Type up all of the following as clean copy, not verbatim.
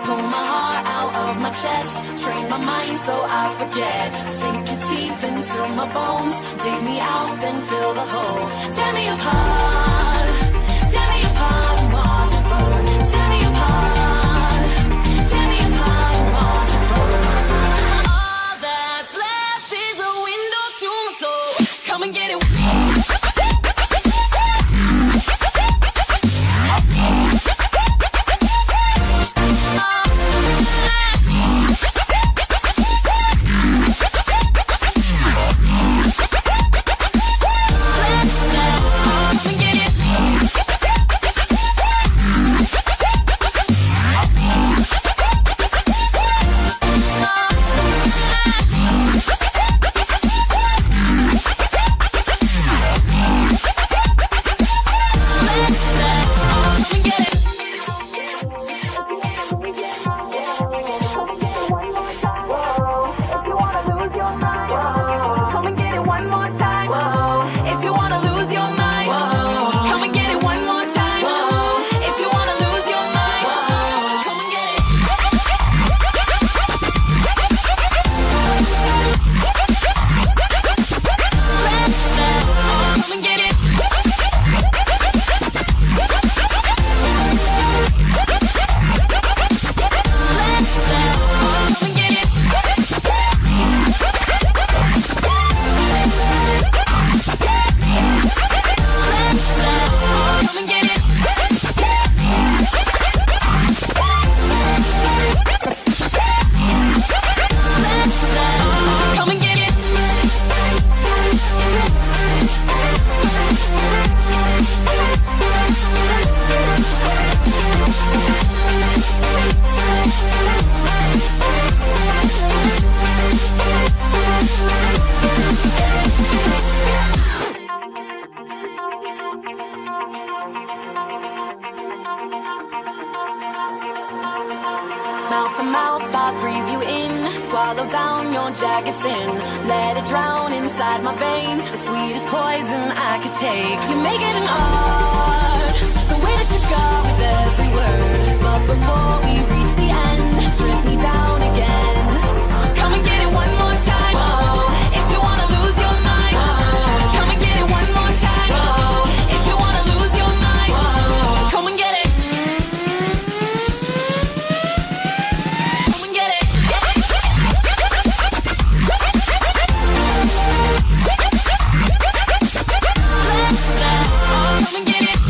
Pull my heart out of my chest, train my mind so I forget. Sink your teeth into my bones, dig me out, then fill the hole. Tear me apart and watch it burn. Tear me apart and watch it burn. All that's left is a window to my soul. Come and get it. Mouth to mouth, I breathe you in. Swallow down your jagged sin. Let it drown inside my veins. The sweetest poison I could take. You make it an art, the way that you scar with every word. But before we reach the end, strip me down again. Come and get it one more time. Whoa. If you wanna lose your mind. Whoa. Come and get it one more time. Whoa. If you wanna lose your mind. Whoa. Come and get it. Come and get it.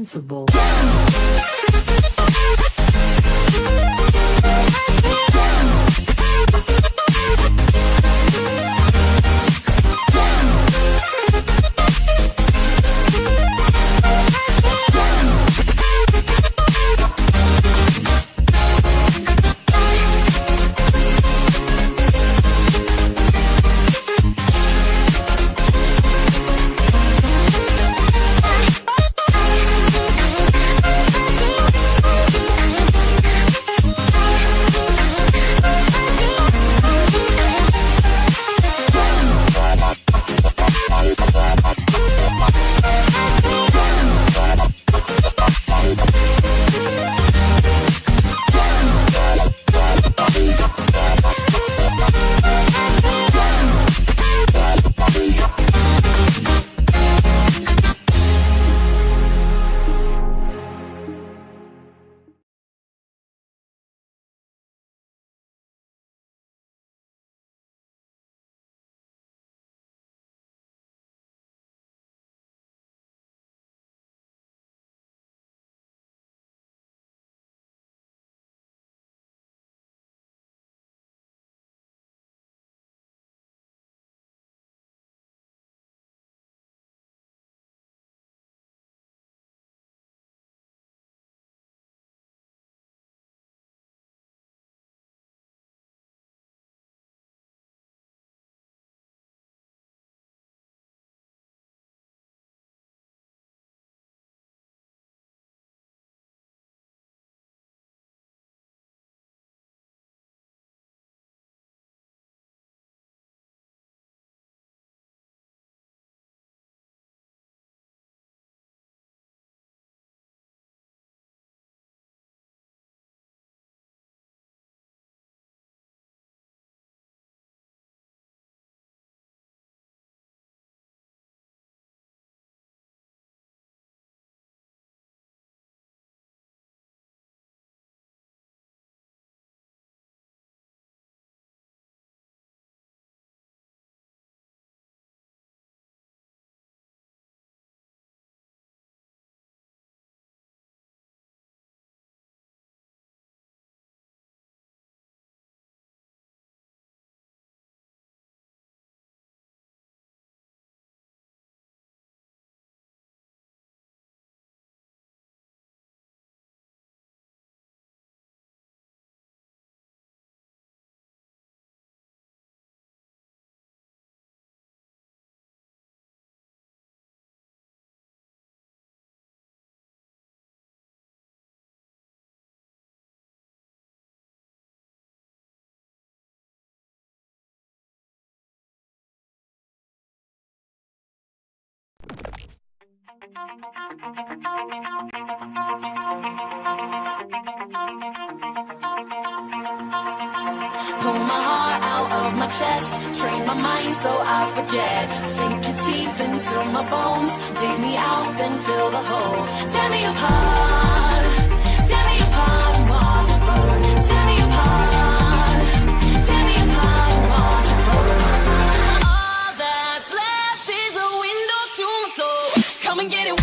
responsible. Pull my heart out of my chest, train my mind so I forget. Sink your teeth into my bones, dig me out, then fill the hole. Tear me apart, and watch it burn. Tear me apart, and watch it burn. All that's left is a window to my soul. Come and get it.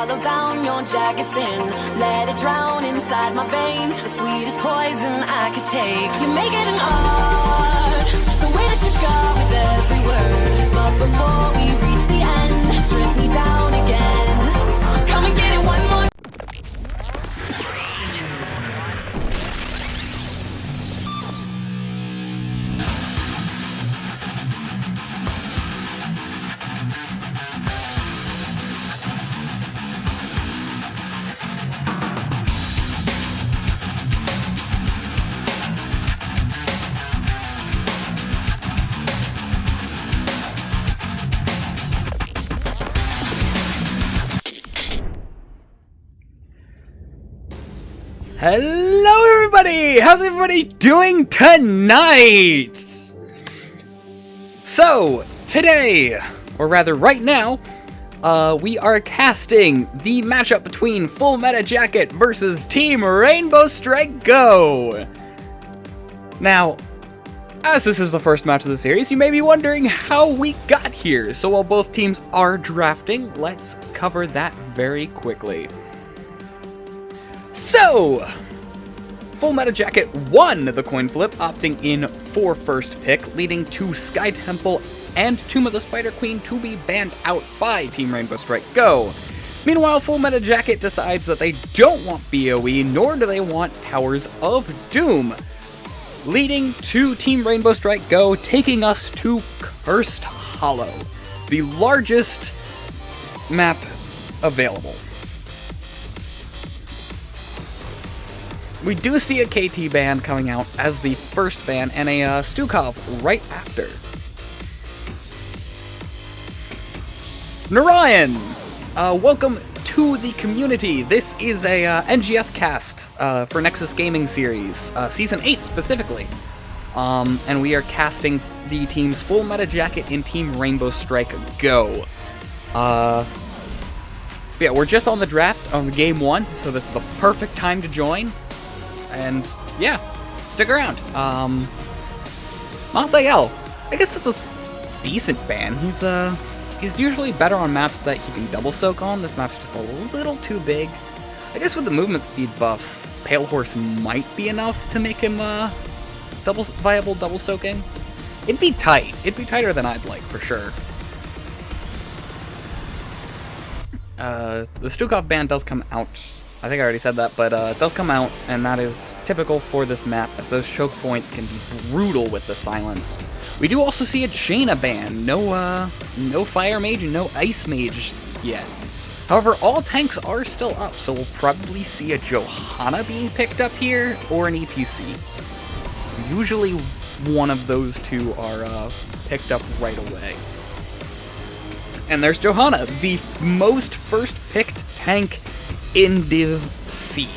swallow down your jagged sin. Let it drown inside my veins, the sweetest poison I could take. You make it an art, the way that you scar with every word. But before we reach the end, strip me down again. Come and get it one more. Hello everybody! How's everybody doing tonight? So, today, or rather right now, we are casting the matchup between Full Meta Jacket versus Team Rainbow Strike Go! Now, as this is the first match of the series, you may be wondering how we got here. So while both teams are drafting, let's cover that very quickly. So, Full Meta Jacket won the coin flip, opting in for first pick, leading to Sky Temple and Tomb of the Spider Queen to be banned out by Team Rainbow Strike Go. Meanwhile, Full Meta Jacket decides that they don't want BOE, nor do they want Towers of Doom, leading to Team Rainbow Strike Go taking us to Cursed Hollow, the largest map available. We do see a KT ban coming out as the first ban, and a Stukov right after. Narayan, welcome to the community. This is a NGS cast for Nexus Gaming Series, Season 8 specifically. And we are casting the teams Full Meta Jacket and Team Rainbow Strike Go. Yeah, we're just on the draft on Game 1, so this is the perfect time to join. And yeah, stick around. Mathael, I guess that's a decent ban. He's usually better on maps that he can double soak on. This map's just a little too big. I guess with the movement speed buffs, Pale Horse might be enough to make him viable double soaking. It'd be tight. It'd be tighter than I'd like for sure. The Stukov ban does come out. I think I already said that, but it does come out, and that is typical for this map, as those choke points can be brutal with the silence. We do also see a Jaina ban. No Fire Mage and no Ice Mage yet. However, all tanks are still up, so we'll probably see a Johanna being picked up here, or an ETC. Usually one of those two are picked up right away. And there's Johanna, the most first-picked tank in Div C.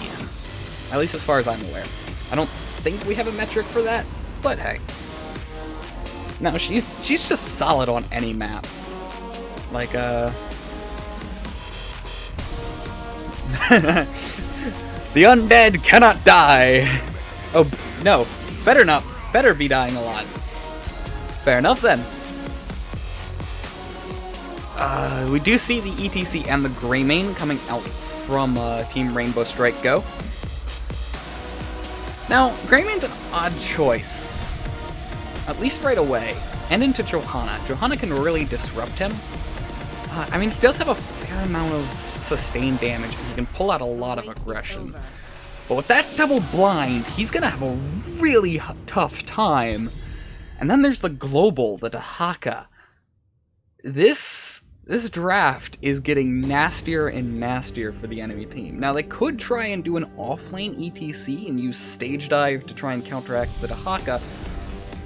At least as far as I'm aware. I don't think we have a metric for that, but hey. No, she's just solid on any map. Like, The undead cannot die! Oh, no. Better be dying a lot. Fair enough then. We do see the ETC and the Greymane coming out from Team Rainbow Strike Go. Now, Greymane's an odd choice, at least right away, and into Johanna. Johanna can really disrupt him. I mean, he does have a fair amount of sustained damage, and he can pull out a lot of aggression. But with that double blind, he's gonna have a really tough time. And then there's the Global, the Dahaka. This draft is getting nastier and nastier for the enemy team. Now, they could try and do an offlane ETC and use Stage Dive to try and counteract the Dahaka,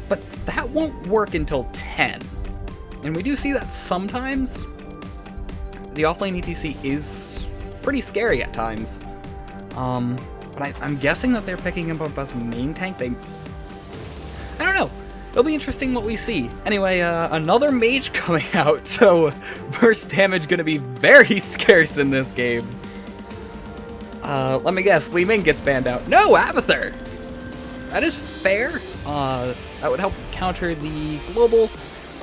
but that won't work until 10. And we do see that sometimes. The offlane ETC is pretty scary at times. But I'm guessing that they're picking him up as main tank. I don't know. It'll be interesting what we see. Anyway, another mage coming out, so burst damage gonna be very scarce in this game. Let me guess, Li Ming gets banned out. No, Abathur! That is fair. That would help counter the global,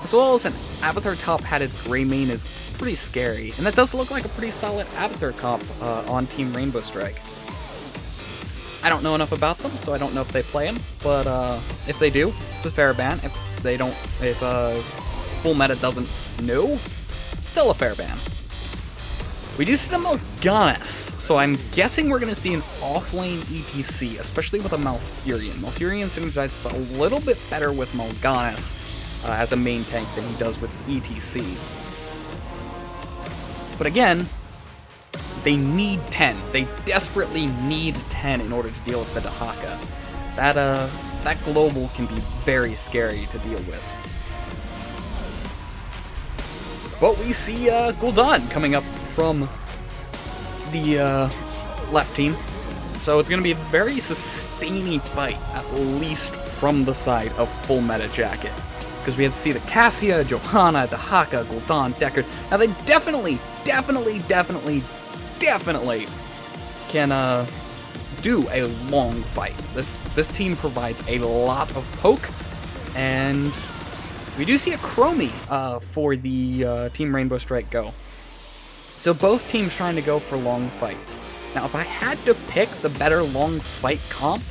as well as an Abathur top-hatted Greymane is pretty scary. And that does look like a pretty solid Abathur comp on Team Rainbow Strike. I don't know enough about them, so I don't know if they play him, but if they do, it's a fair ban. If they don't, if Full Meta doesn't know, still a fair ban. We do see the Mal'Ganis, so I'm guessing we're going to see an offlane ETC, especially with a Malfurion. Malfurion seems that's a little bit better with Mal'Ganis as a main tank than he does with ETC. But again, they need 10. They desperately need 10 in order to deal with the Dahaka. That global can be very scary to deal with. But we see Gul'dan coming up from the left team. So it's going to be a very sustaining fight, at least from the side of Full Meta Jacket. Because we have to see the Cassia, Johanna, Dahaka, Gul'dan, Deckard. Now they definitely can do a long fight. This team provides a lot of poke, and we do see a Chromie for the Team Rainbow Strike Go. So both teams trying to go for long fights. Now if I had to pick the better long fight comp,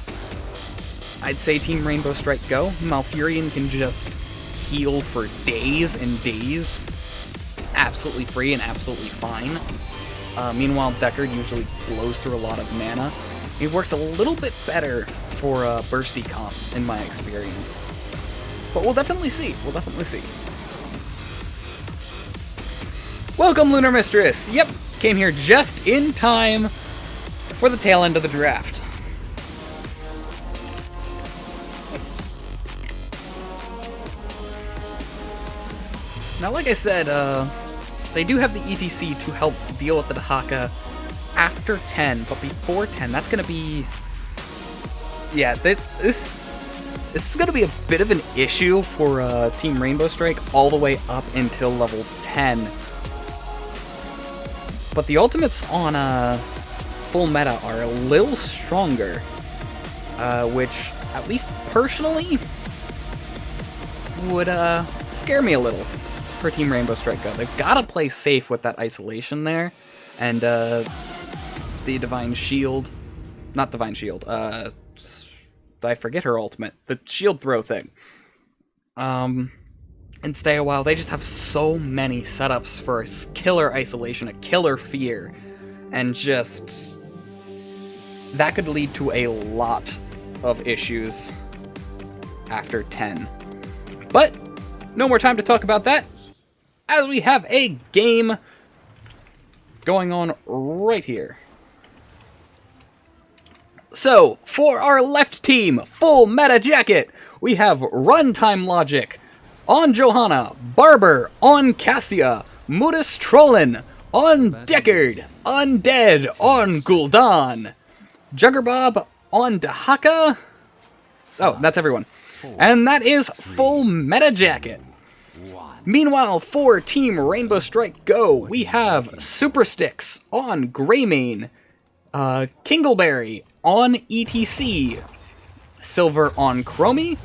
I'd say Team Rainbow Strike Go. Malfurion can just heal for days and days, absolutely free and absolutely fine. Meanwhile, Deckard usually blows through a lot of mana. It works a little bit better for bursty comps, in my experience. But we'll definitely see. We'll definitely see. Welcome, Lunar Mistress! Yep, came here just in time for the tail end of the draft. Now, like I said, they do have the ETC to help deal with the Dahaka after 10, but before 10, that's going to be... Yeah, this is going to be a bit of an issue for Team Rainbow Strike all the way up until level 10. But the ultimates on Full Meta are a little stronger, which, at least personally, would scare me a little for Team Rainbow Strike Go. They've got to play safe with that isolation there, and the Divine Shield, not Divine Shield, I forget her ultimate, the shield throw thing, and stay a while. They just have so many setups for a killer isolation, a killer fear, and just that could lead to a lot of issues after 10. But no more time to talk about that, as we have a game going on right here. So, for our left team, Full Meta Jacket, we have Runtime Logic on Johanna, Barber on Cassia, Mudis Trollin on Deckard, Undead on Gul'dan, Juggerbob on Dahaka. Oh, that's everyone. And that is Full Meta Jacket. Meanwhile, for Team Rainbow Strike Go, we have Super Sticks on Greymane, Kingleberry on ETC, Silver on Chromie,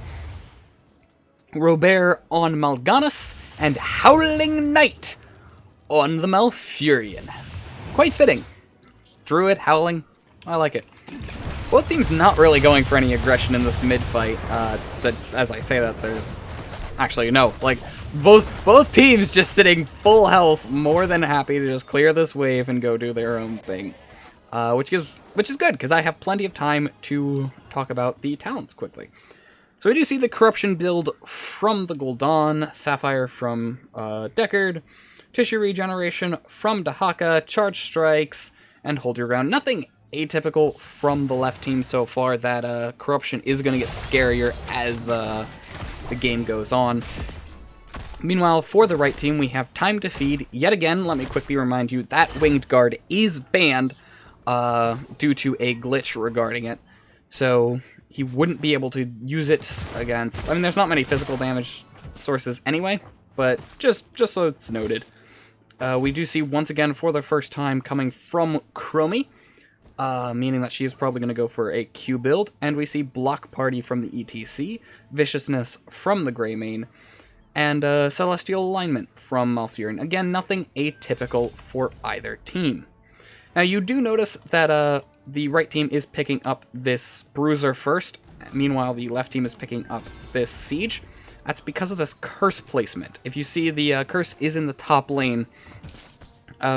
Robert on Mal'Ganis, and Howling Knight on the Malfurion. Quite fitting. Druid, Howling, I like it. Both teams not really going for any aggression in this mid-fight. As I say that, there's... Actually, no, like, both teams just sitting full health, more than happy to just clear this wave and go do their own thing. Which is good, because I have plenty of time to talk about the talents quickly. So we do see the Corruption build from the Gul'dan, Sapphire from Deckard, Tissue Regeneration from Dahaka, Charge Strikes, and Hold Your Ground. Nothing atypical from the left team so far. That Corruption is going to get scarier as the game goes on. Meanwhile, for the right team, we have Time to Feed. Yet again, let me quickly remind you, that Winged Guard is banned due to a glitch regarding it. So he wouldn't be able to use it against... I mean, there's not many physical damage sources anyway, but just so it's noted. We do see, once again, for the first time, coming from Chromie, meaning that she is probably going to go for a Q build, and we see Block Party from the ETC, Viciousness from the Greymane, and Celestial Alignment from Malfurion. Again, nothing atypical for either team. Now, you do notice that the right team is picking up this Bruiser first. Meanwhile, the left team is picking up this Siege. That's because of this curse placement. If you see, the curse is in the top lane,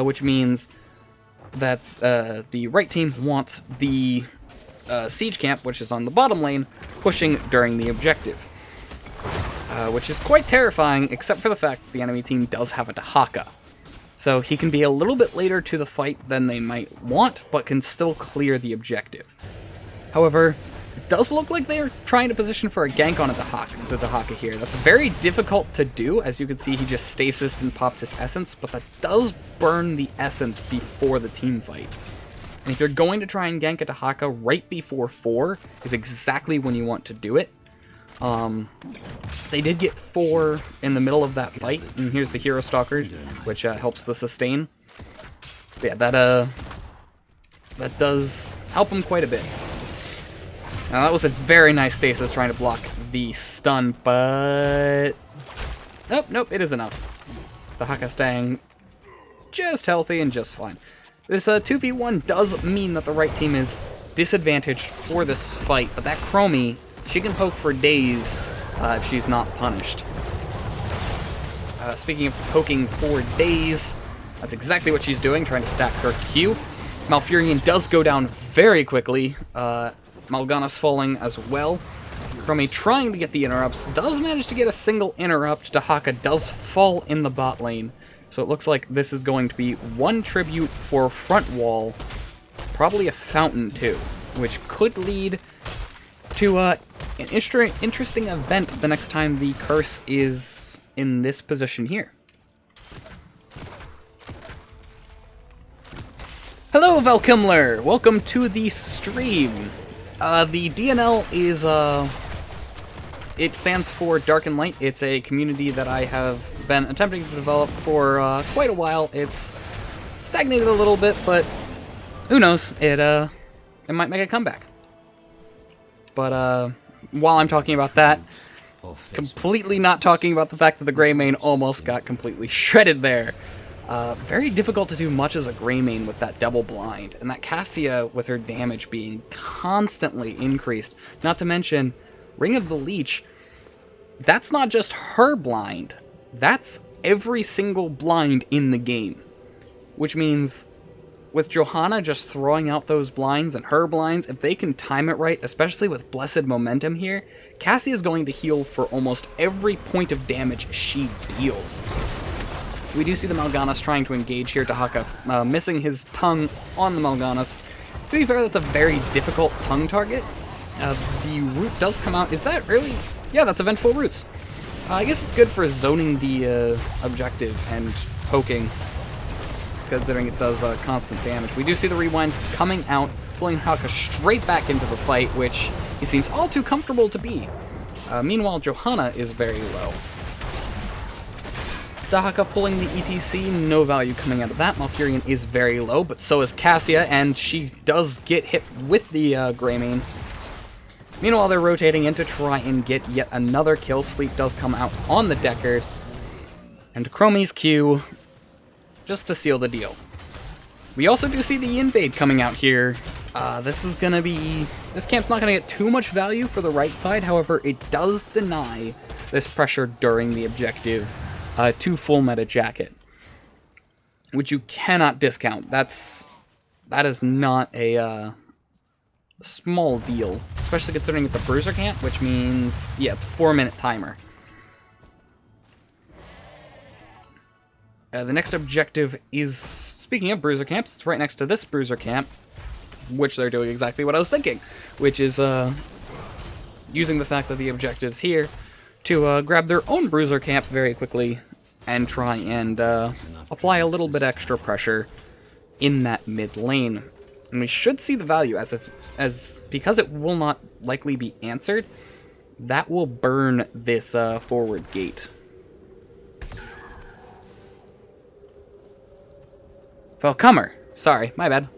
which means that the right team wants the Siege camp, which is on the bottom lane, pushing during the objective. Which is quite terrifying, except for the fact that the enemy team does have a Dahaka. So he can be a little bit later to the fight than they might want, but can still clear the objective. However, it does look like they're trying to position for a gank on the Dahaka here. That's very difficult to do. As you can see, he just stasised and popped his essence, but that does burn the essence before the team fight. And if you're going to try and gank a Dahaka right before 4 is exactly when you want to do it. They did get 4 in the middle of that fight, and here's the Hero Stalker, which helps the sustain. But yeah, that does help him quite a bit. Now that was a very nice stasis trying to block the stun, but nope, it is enough. The Haka staying just healthy and just fine. This 2v1 does mean that the right team is disadvantaged for this fight, but that Chromie, she can poke for days if she's not punished. Speaking of poking for days, that's exactly what she's doing, trying to stack her Q. Malfurion does go down very quickly. Mal'Gana's falling as well. Chromie trying to get the interrupts, does manage to get a single interrupt. Dahaka does fall in the bot lane. So it looks like this is going to be one tribute for front wall, probably a fountain too, which could lead to an interesting event the next time the curse is in this position here. Hello, Valkimler! Welcome to the stream. The DNL is, it stands for Dark and Light. It's a community that I have been attempting to develop for quite a while. It's stagnated a little bit, but who knows? It might make a comeback. But while I'm talking about that, completely not talking about the fact that the Greymane almost got completely shredded there. Very difficult to do much as a Greymane with that double blind, and that Cassia with her damage being constantly increased. Not to mention, Ring of the Leech, that's not just her blind, that's every single blind in the game. Which means, with Johanna just throwing out those blinds and her blinds, if they can time it right, especially with Blessed Momentum here, Cassie is going to heal for almost every point of damage she deals. We do see the Mal'Ganis trying to engage here. Dahaka missing his tongue on the Mal'Ganis. To be fair, that's a very difficult tongue target. The root does come out. Is that really? Yeah, that's Eventful Roots. I guess it's good for zoning the objective and poking, considering it does constant damage. We do see the rewind coming out, pulling Dahaka straight back into the fight, which he seems all too comfortable to be. Meanwhile, Johanna is very low. Dahaka pulling the ETC, no value coming out of that. Malfurion is very low, but so is Cassia, and she does get hit with the Greymane. Meanwhile, they're rotating in to try and get yet another kill. Sleep does come out on the Deckard. And Chromie's Q, just to seal the deal. We also do see the invade coming out here. This camp's not gonna get too much value for the right side, however, it does deny this pressure during the objective to full meta jacket, which you cannot discount. That is not a small deal, especially considering it's a bruiser camp, which means, yeah, it's a 4-minute timer. The next objective is, speaking of bruiser camps, it's right next to this bruiser camp, which they're doing exactly what I was thinking, which is using the fact that the objective's here to grab their own bruiser camp very quickly and try and apply a little bit extra pressure in that mid lane. And we should see the value because it will not likely be answered, that will burn this forward gate. Velcomer. Sorry, my bad.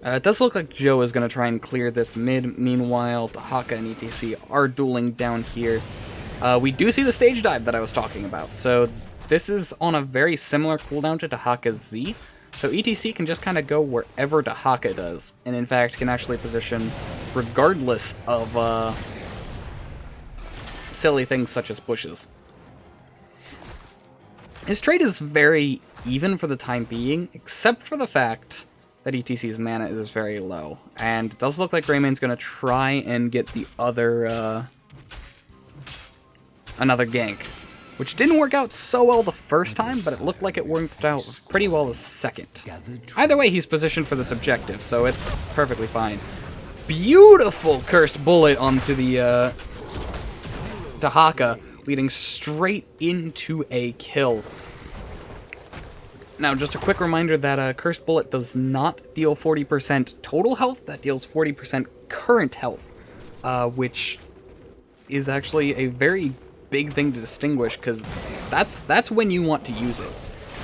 It does look like Joe is going to try and clear this mid. Meanwhile, Tahaka and ETC are dueling down here. We do see the stage dive that I was talking about. So this is on a very similar cooldown to Tahaka's Z. So ETC can just kind of go wherever Tahaka does. And in fact, can actually position regardless of silly things such as bushes. His trade is very even for the time being, except for the fact that ETC's mana is very low. And it does look like Greymane's going to try and get the other, another gank. Which didn't work out so well the first time, but it looked like it worked out pretty well the second. Either way, he's positioned for this objective, so it's perfectly fine. Beautiful cursed bullet onto the, Tahaka, leading straight into a kill. Now, just a quick reminder that Cursed Bullet does not deal 40% total health, that deals 40% current health, which is actually a very big thing to distinguish, because that's when you want to use it.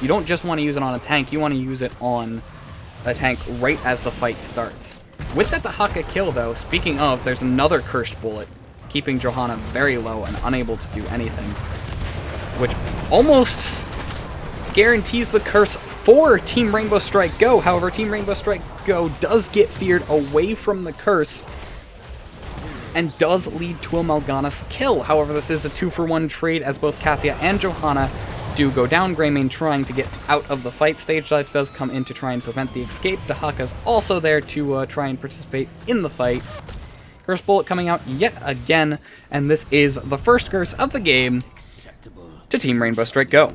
You don't just want to use it on a tank, you want to use it on a tank right as the fight starts. With that Tahaka kill, though, speaking of, there's another Cursed Bullet, keeping Johanna very low and unable to do anything, which almost guarantees the curse for Team Rainbow Strike Go. However, Team Rainbow Strike Go does get feared away from the curse and does lead to a Mal'Ganis kill. However, this is a 2-for-1 trade as both Cassia and Johanna do go down. Greymane trying to get out of the fight. Stage Dive does come in to try and prevent the escape. Tahaka's also there to try and participate in the fight. Curse Bullet coming out yet again, and this is the first curse of the game to Team Rainbow Strike Go.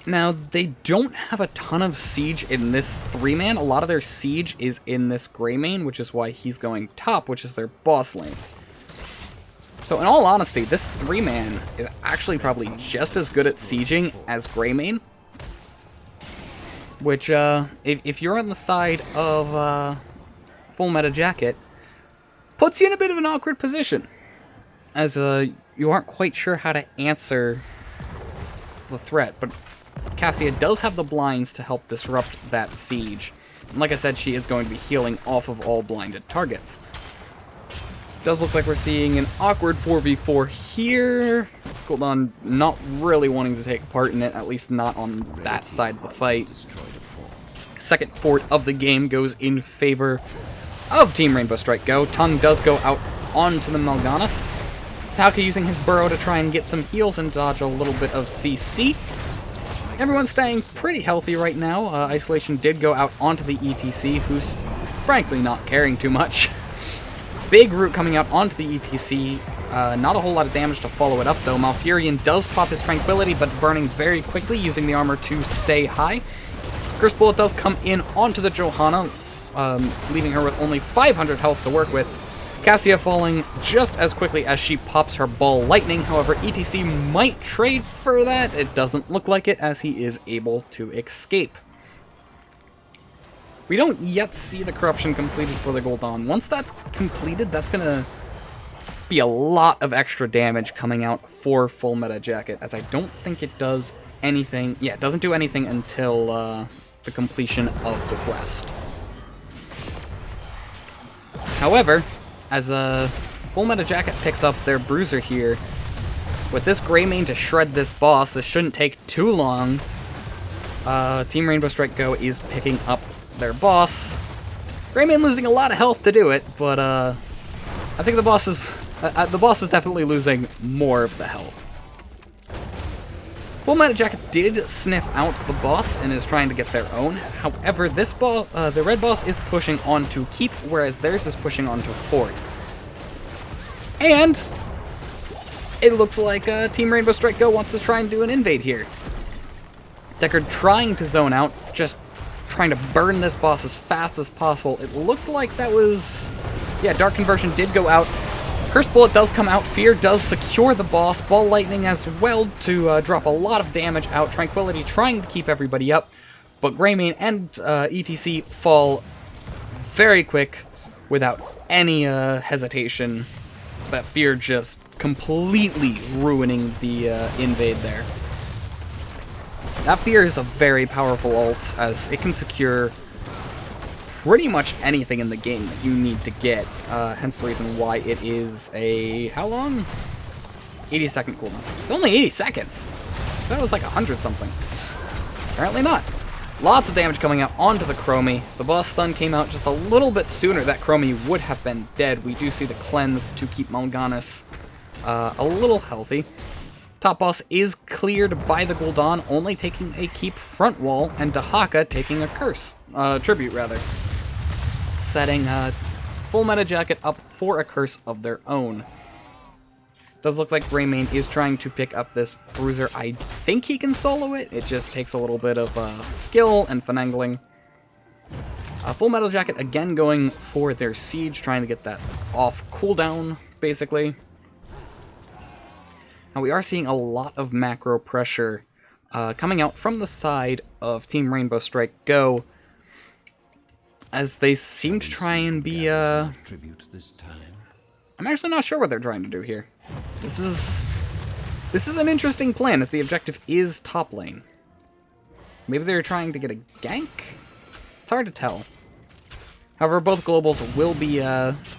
Now, they don't have a ton of siege in this 3-man. A lot of their siege is in this Greymane, which is why he's going top, which is their boss lane. So in all honesty, this 3-man is actually probably just as good at sieging as Greymane. Which, if you're on the side of Full Meta Jacket, puts you in a bit of an awkward position. As you aren't quite sure how to answer the threat, but Cassia does have the blinds to help disrupt that siege. And like I said, she is going to be healing off of all blinded targets. Does look like we're seeing an awkward 4v4 here. Gul'dan not really wanting to take part in it, at least not on that side of the fight. Second fort of the game goes in favor of Team Rainbow Strike Go. Tongue does go out onto the Mal'Ganis. Tahaka using his burrow to try and get some heals and dodge a little bit of CC. Everyone's staying pretty healthy right now. Isolation did go out onto the ETC, who's frankly not caring too much. Big root coming out onto the ETC. Not a whole lot of damage to follow it up, though. Malfurion does pop his Tranquility, but burning very quickly, using the armor to stay high. Curse Bullet does come in onto the Johanna, leaving her with only 500 health to work with. Cassia falling just as quickly as she pops her ball lightning. However, ETC might trade for that. It doesn't look like it, as he is able to escape. We don't yet see the corruption completed for the Gul'dan. Once that's completed, that's going to be a lot of extra damage coming out for Full Meta Jacket, as I don't think it does anything. Yeah, it doesn't do anything until the completion of the quest. However, as Full Meta Jacket picks up their bruiser here, with this Greymane to shred this boss, this shouldn't take too long. Team Rainbow Strike Go is picking up their boss. Greymane losing a lot of health to do it, but I think the boss is definitely losing more of the health. Full Meta Jacket did sniff out the boss and is trying to get their own. However, this the red boss is pushing on to keep, whereas theirs is pushing on to fort. And it looks like Team Rainbow Strike Go wants to try and do an invade here. Deckard trying to zone out, just trying to burn this boss as fast as possible. It looked like that was... yeah, Dark Conversion did go out. Curse Bullet does come out. Fear does secure the boss. Ball Lightning as well to drop a lot of damage out. Tranquility trying to keep everybody up. But Greymane and ETC fall very quick without any hesitation. That Fear just completely ruining the invade there. That Fear is a very powerful ult, as it can secure pretty much anything in the game that you need to get, hence the reason why it is a... how long? 80-second cooldown. It's only 80 seconds! I thought it was like 100 something. Apparently not. Lots of damage coming out onto the Chromie. The boss stun came out just a little bit sooner. That Chromie would have been dead. We do see the cleanse to keep Mal'Ganis a little healthy. Top boss is cleared by the Gul'dan, only taking a keep front wall, and Dahaka taking a curse. Tribute, rather. Setting full meta jacket up for a curse of their own. Does look like Greymane is trying to pick up this bruiser. I think he can solo it. It just takes a little bit of skill and finagling. Full Metal Jacket again going for their siege, trying to get that off cooldown, basically. Now we are seeing a lot of macro pressure coming out from the side of Team Rainbow Strike Go, as they seem to try and be... I'm actually not sure what they're trying to do here. This is an interesting plan, as the objective is top lane. Maybe they're trying to get a gank? It's hard to tell. However, both globals will be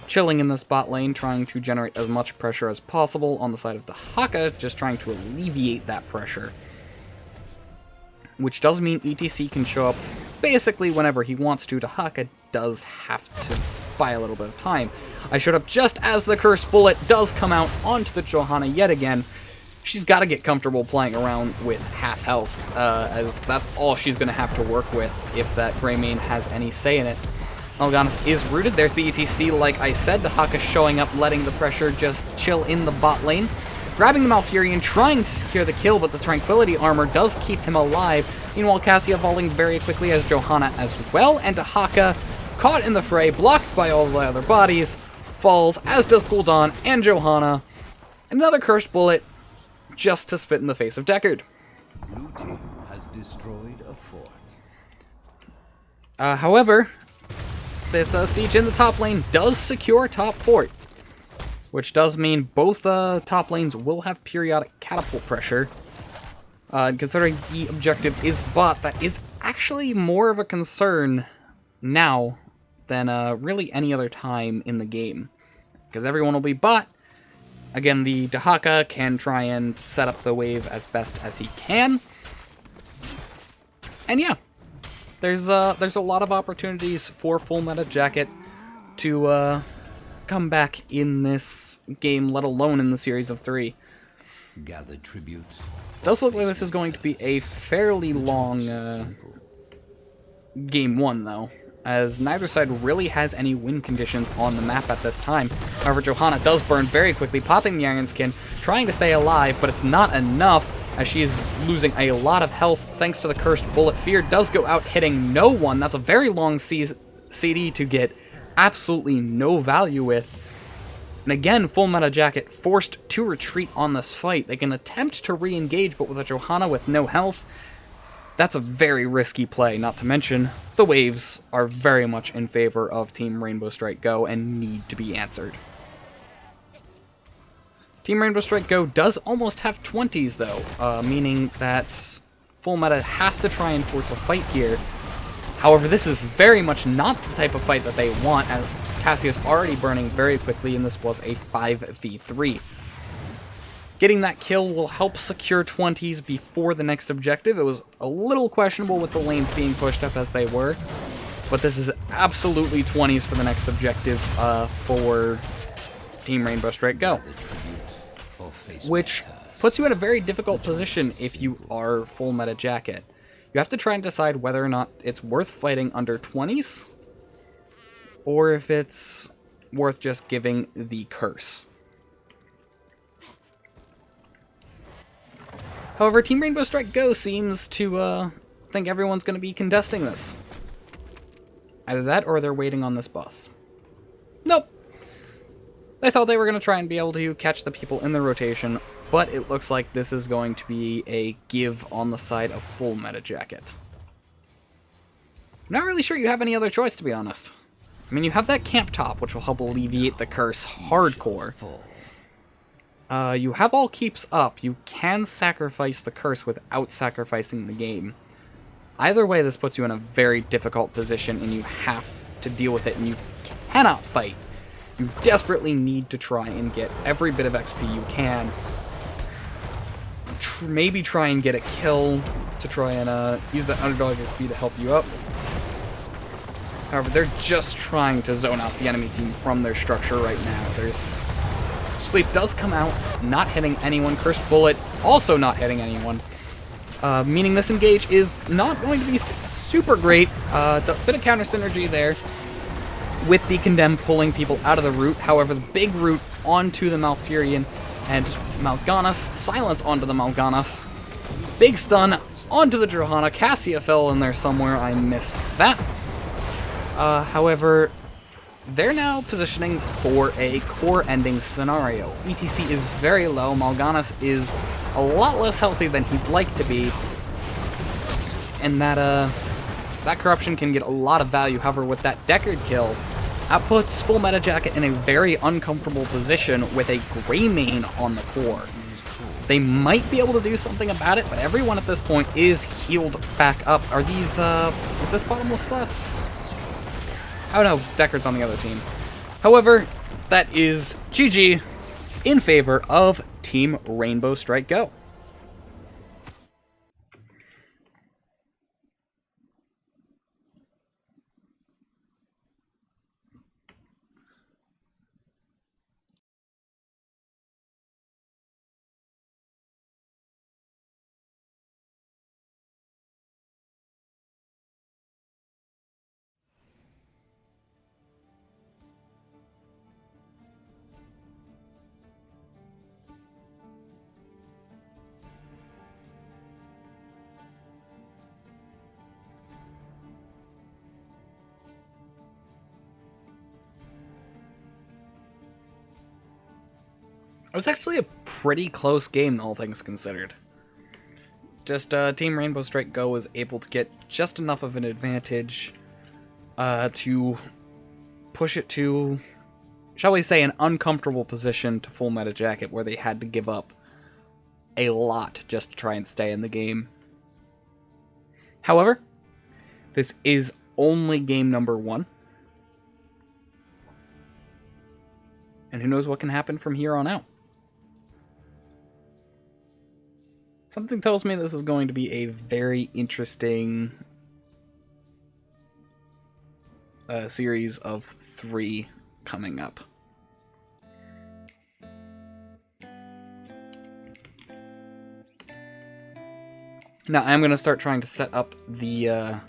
chilling in this bot lane, trying to generate as much pressure as possible on the side of Dahaka, just trying to alleviate that pressure. Which does mean ETC can show up basically whenever he wants to. Dahaka does have to buy a little bit of time. I showed up just as the Curse Bullet does come out onto the Johanna yet again. She's got to get comfortable playing around with half health, as that's all she's going to have to work with if that Greymane has any say in it. Mal'Ganis is rooted. There's the ETC, like I said. Dahaka showing up, letting the pressure just chill in the bot lane. Grabbing the Malfurion, trying to secure the kill, but the Tranquility Armor does keep him alive. Meanwhile, Cassia falling very quickly as Johanna as well, and Dahaka, caught in the fray, blocked by all the other bodies, falls, as does Gul'dan and Johanna. Another Cursed Bullet, just to spit in the face of Deckard. Blue team has destroyed a fort. However, this siege in the top lane does secure top fort, which does mean both top lanes will have periodic catapult pressure. Considering the objective is bot, that is actually more of a concern now than really any other time in the game, because everyone will be bot. Again, the Dahaka can try and set up the wave as best as he can. And yeah, there's a lot of opportunities for Full Meta Jacket to come back in this game, let alone in the series of 3. Gather tribute. Does look like this is going to be a fairly long game 1, though, as neither side really has any win conditions on the map at this time. However, Johanna does burn very quickly, popping the Iron Skin, trying to stay alive, but it's not enough, as she is losing a lot of health thanks to the Cursed Bullet. Fear does go out, hitting no one. That's a very long CD to get absolutely no value with. And again, Full Meta Jacket forced to retreat on this fight. They can attempt to re-engage, but with a Johanna with no health, that's a very risky play, not to mention the waves are very much in favor of Team Rainbow Strike Go and need to be answered. Team Rainbow Strike Go does almost have 20s, though, meaning that Full Meta has to try and force a fight here. However, this is very much not the type of fight that they want, as Cassia's already burning very quickly, and this was a 5v3. Getting that kill will help secure 20s before the next objective. It was a little questionable with the lanes being pushed up as they were, but this is absolutely 20s for the next objective for Team Rainbow Strike Go, which puts you in a very difficult position if you are Full Meta Jacket. You have to try and decide whether or not it's worth fighting under 20s, or if it's worth just giving the curse. However, Team Rainbow Strike Go seems to think everyone's going to be contesting this. Either that, or they're waiting on this boss. Nope. They thought they were going to try and be able to catch the people in the rotation, but it looks like this is going to be a give on the side of Full Meta Jacket. I'm not really sure you have any other choice, to be honest. I mean, you have that camp top, which will help alleviate the curse hardcore. You have all keeps up. You can sacrifice the curse without sacrificing the game. Either way, this puts you in a very difficult position, and you have to deal with it, and you cannot fight. You desperately need to try and get every bit of XP you can. Maybe try and get a kill to try and use that underdog XP to help you up. However, they're just trying to zone out the enemy team from their structure right now. There's Sleep does come out, not hitting anyone. Cursed Bullet also not hitting anyone. Meaning this engage is not going to be super great. The bit of counter synergy there with the Condemned pulling people out of the root. However, the big root onto the Malfurion and Mal'Ganis, silence onto the Mal'Ganis. Big stun onto the Johanna. Cassia fell in there somewhere. I missed that. However, they're now positioning for a core ending scenario. ETC is very low. Mal'Ganis is a lot less healthy than he'd like to be. And that corruption can get a lot of value. However, with that Deckard kill, that puts Full Meta Jacket in a very uncomfortable position with a Greymane on the core. They might be able to do something about it, but everyone at this point is healed back up. Are these, is this Bottomless Flasks? Oh no, Deckard's on the other team. However, that is GG in favor of Team Rainbow Strike Go. It was actually a pretty close game, all things considered. Just Team Rainbow Strike Go was able to get just enough of an advantage to push it to, shall we say, an uncomfortable position to Full Meta Jacket, where they had to give up a lot just to try and stay in the game. However, this is only game number 1. And who knows what can happen from here on out. Something tells me this is going to be a very interesting series of 3 coming up. Now, I'm going to start trying to set up the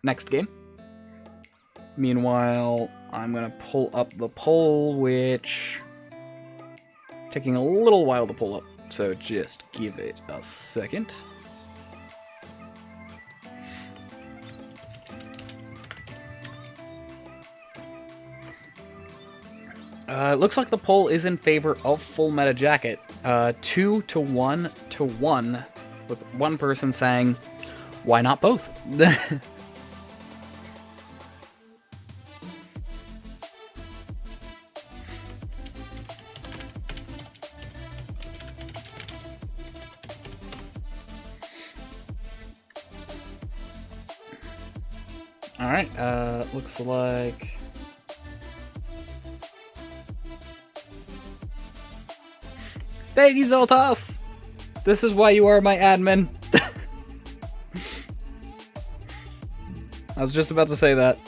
next game. Meanwhile, I'm going to pull up the poll, which taking a little while to pull up. So just give it a second. It looks like the poll is in favor of Full Meta Jacket. 2 to 1 to 1, with one person saying, why not both? Alright, looks like... Thank you, Zoltas! This is why you are my admin. I was just about to say that.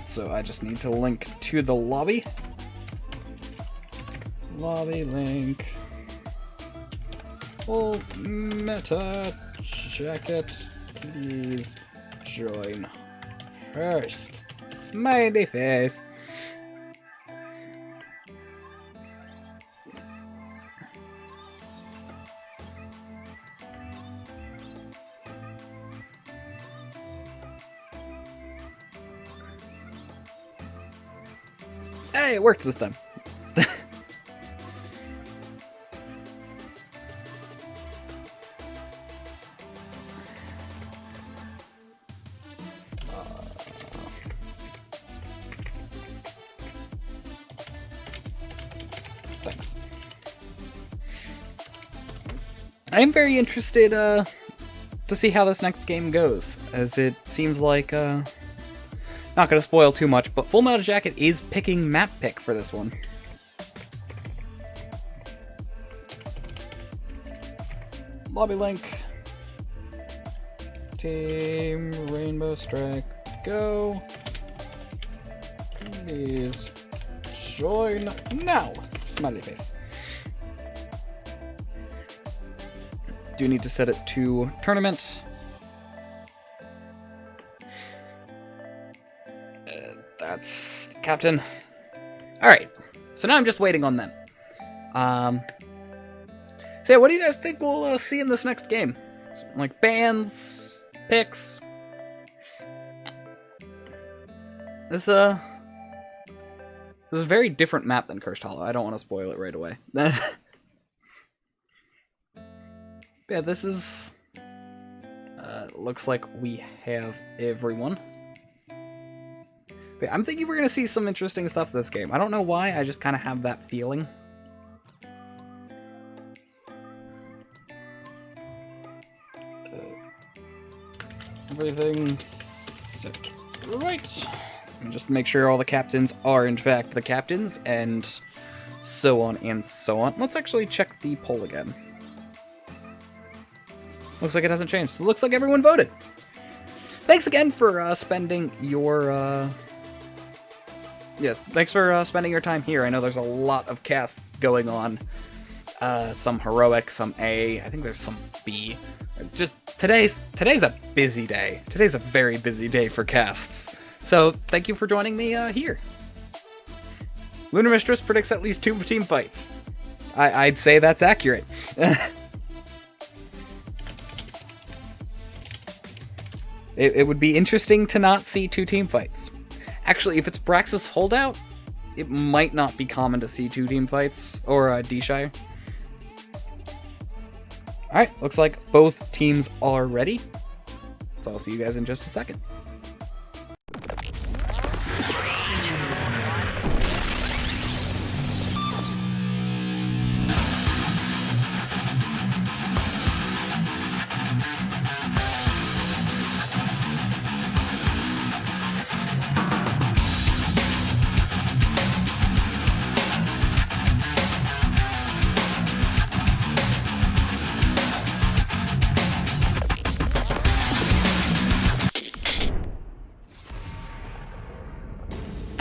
So I just need to link to the lobby. Lobby link. Full Meta Jacket. Please join first. Smiley face. Hey, it worked this time. Thanks. I am very interested to see how this next game goes, as it seems like, not gonna spoil too much, but Full Metal Jacket is picking map pick for this one. Lobby link. Team Rainbow Strike, go. Please join now. Smiley face. Do need to set it to tournament. That's captain. All right. So now I'm just waiting on them. So yeah, what do you guys think we'll see in this next game? Like bans, picks. This is a very different map than Cursed Hollow. I don't want to spoil it right away. Yeah, this is... looks like we have everyone. But I'm thinking we're going to see some interesting stuff this game. I don't know why, I just kind of have that feeling. Everything set right. And just make sure all the captains are in fact the captains, and so on and so on. Let's actually check the poll again. Looks like it hasn't changed. It looks like everyone voted. Thanks again for spending your thanks for spending your time here. I know there's a lot of casts going on. Some heroic, some A. I think there's some B. Just today's a busy day. Today's a very busy day for casts. So thank you for joining me here. Lunar Mistress predicts at least 2 team fights. I'd say that's accurate. It would be interesting to not see 2 team fights. Actually, if it's Braxis Holdout, it might not be common to see 2 team fights, or D-Shire. Alright, looks like both teams are ready. So I'll see you guys in just a second.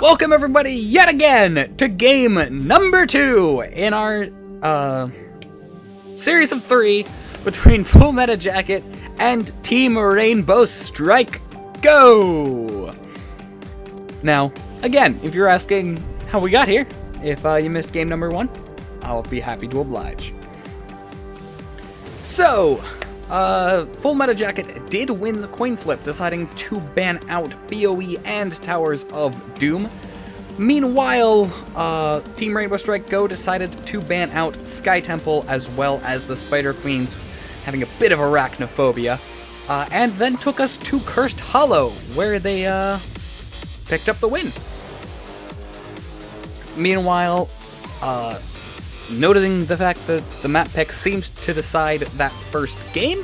Welcome everybody yet again to game number 2 in our series of 3 between Full Metal Jacket and Team Rainbow Strike. Go! Now, again, if you're asking how we got here, if you missed game number 1, I'll be happy to oblige. So, Full Metal Jacket did win the coin flip, deciding to ban out BOE and Towers of Doom. Meanwhile, Team Rainbow Strike Go decided to ban out Sky Temple as well as the Spider Queens, having a bit of arachnophobia, and then took us to Cursed Hollow, where they picked up the win. Meanwhile, noting the fact that the map pick seemed to decide that first game,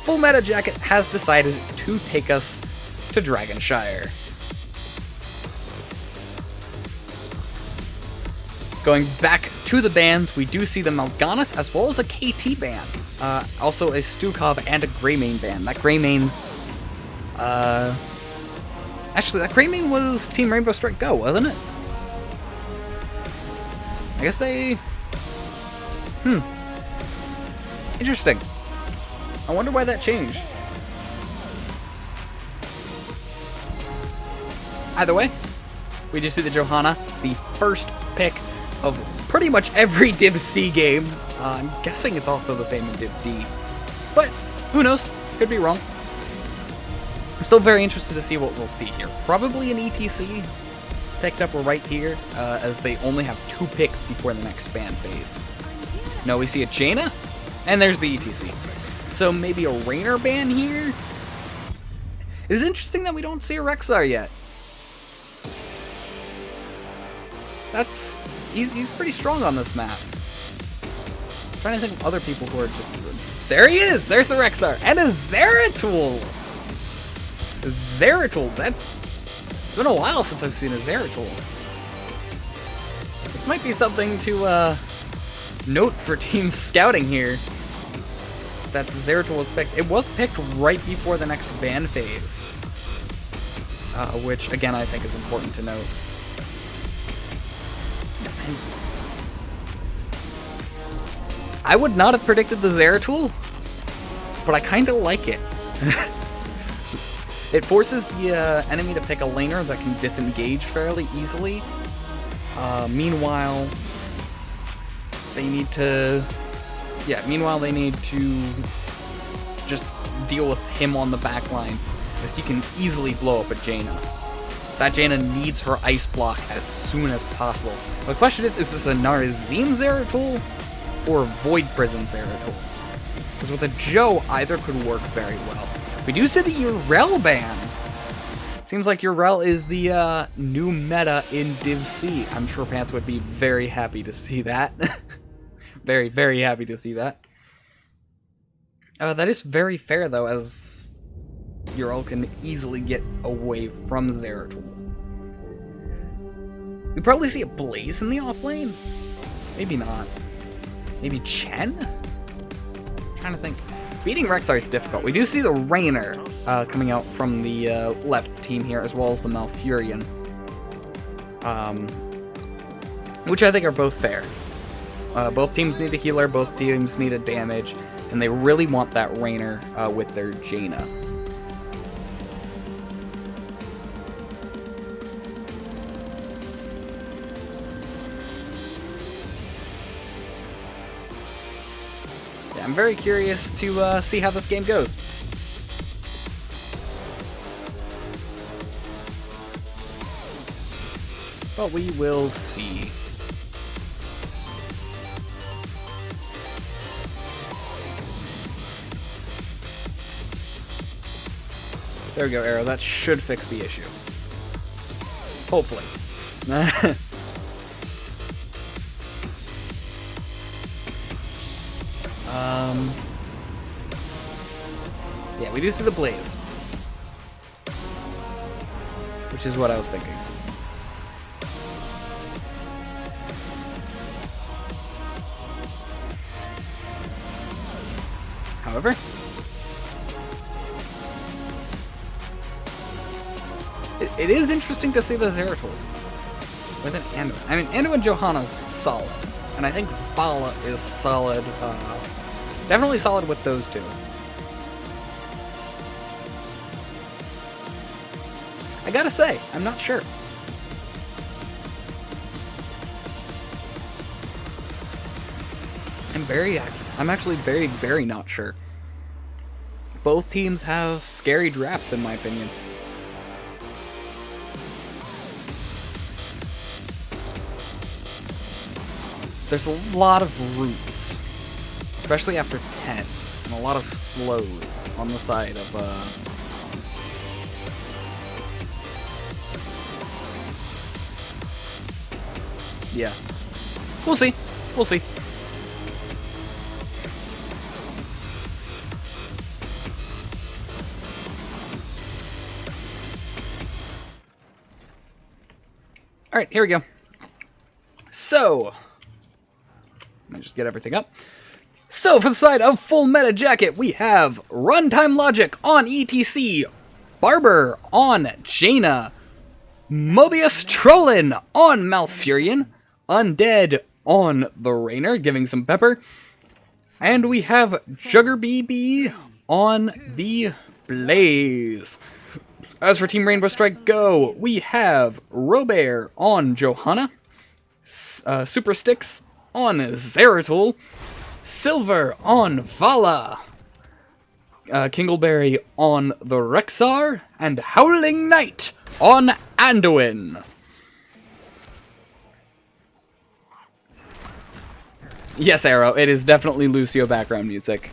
Full Metal Jacket has decided to take us to Dragonshire. Going back to the bans, we do see the Mal'Ganis as well as a KT ban. Also a Stukov and a Greymane ban. That Greymane... actually, that Greymane was Team Rainbow Strike Go, wasn't it? I guess they... Interesting. I wonder why that changed. Either way, we do see the Johanna, the first pick of pretty much every Div C game. I'm guessing it's also the same in Div D. But, who knows? Could be wrong. I'm still very interested to see what we'll see here. Probably an ETC picked up right here, as they only have 2 picks before the next ban phase. No, we see a Jaina, and there's the ETC. So maybe a Rainer ban here? It is interesting that we don't see a Rexar yet. That's he's pretty strong on this map. I'm trying to think of other people who are just... There he is! There's the Rexar! And a Zeratul! Zeratul, it's been a while since I've seen a Zeratul. This might be something to note for team scouting here. That the Zeratul was picked. It was picked right before the next ban phase. Which, again, I think is important to note. I would not have predicted the Zeratul, but I kind of like it. It forces the enemy to pick a laner that can disengage fairly easily. Meanwhile, they need to... Yeah, meanwhile they need to just deal with him on the back line, as he can easily blow up a Jaina. That Jaina needs her ice block as soon as possible. The question is this a Narazim Zeratul or Void Prison Zeratul? Because with a Joe, either could work very well. We do see the Urel ban. Seems like Urel is the new meta in Div C. I'm sure Pants would be very happy to see that. Very, very happy to see that. That is very fair, though, as Urel can easily get away from Zeratul. We probably see a Blaze in the offlane? Maybe not. Maybe Chen? I'm trying to think. Beating Rexar is difficult. We do see the Rainer coming out from the left team here, as well as the Malfurion. Which I think are both fair. Both teams need a healer, both teams need a damage, and they really want that Rainer with their Jaina. Yeah, I'm very curious to see how this game goes. But we will see. There we go, Arrow. That should fix the issue. Hopefully. Yeah, we do see the Blaze. Which is what I was thinking. However, it is interesting to see the Zeratul with an Anduin. I mean, Anduin Johanna's solid, and I think Bala is solid, definitely solid with those two. I gotta say, I'm not sure. I'm actually very, very not sure. Both teams have scary drafts, in my opinion. There's a lot of roots, especially after 10, and a lot of slows on the side of, yeah. We'll see. We'll see. Alright, here we go. So, let me just get everything up. So, for the side of Full Meta Jacket, we have Runtime Logic on ETC, Barber on Jaina, Mobius Trollin on Malfurion, Undead on the Rainer, giving some pepper, and we have Jugger BB on the Blaze. As for Team Rainbow Strike Go, we have Robert on Johanna, Super Sticks on Zeratul, Silver on Vala, Kingleberry on the Rexar, and Howling Knight on Anduin. Yes, Arrow, it is definitely Lucio background music.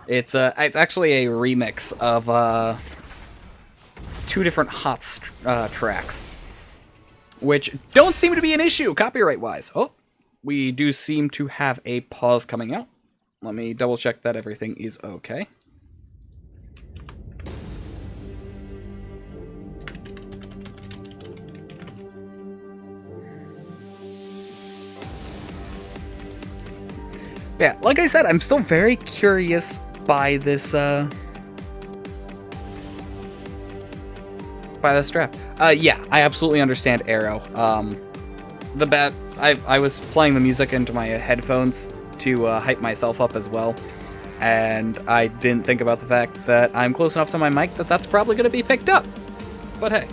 It's actually a remix of two different HOTS tracks. which don't seem to be an issue copyright-wise. Oh, we do seem to have a pause coming out. Let me double check that everything is okay. Yeah, like I said, I'm still very curious by this strap. Yeah, I absolutely understand Arrow. I was playing the music into my headphones to hype myself up as well, and I didn't think about the fact that I'm close enough to my mic that that's probably going to be picked up. But hey.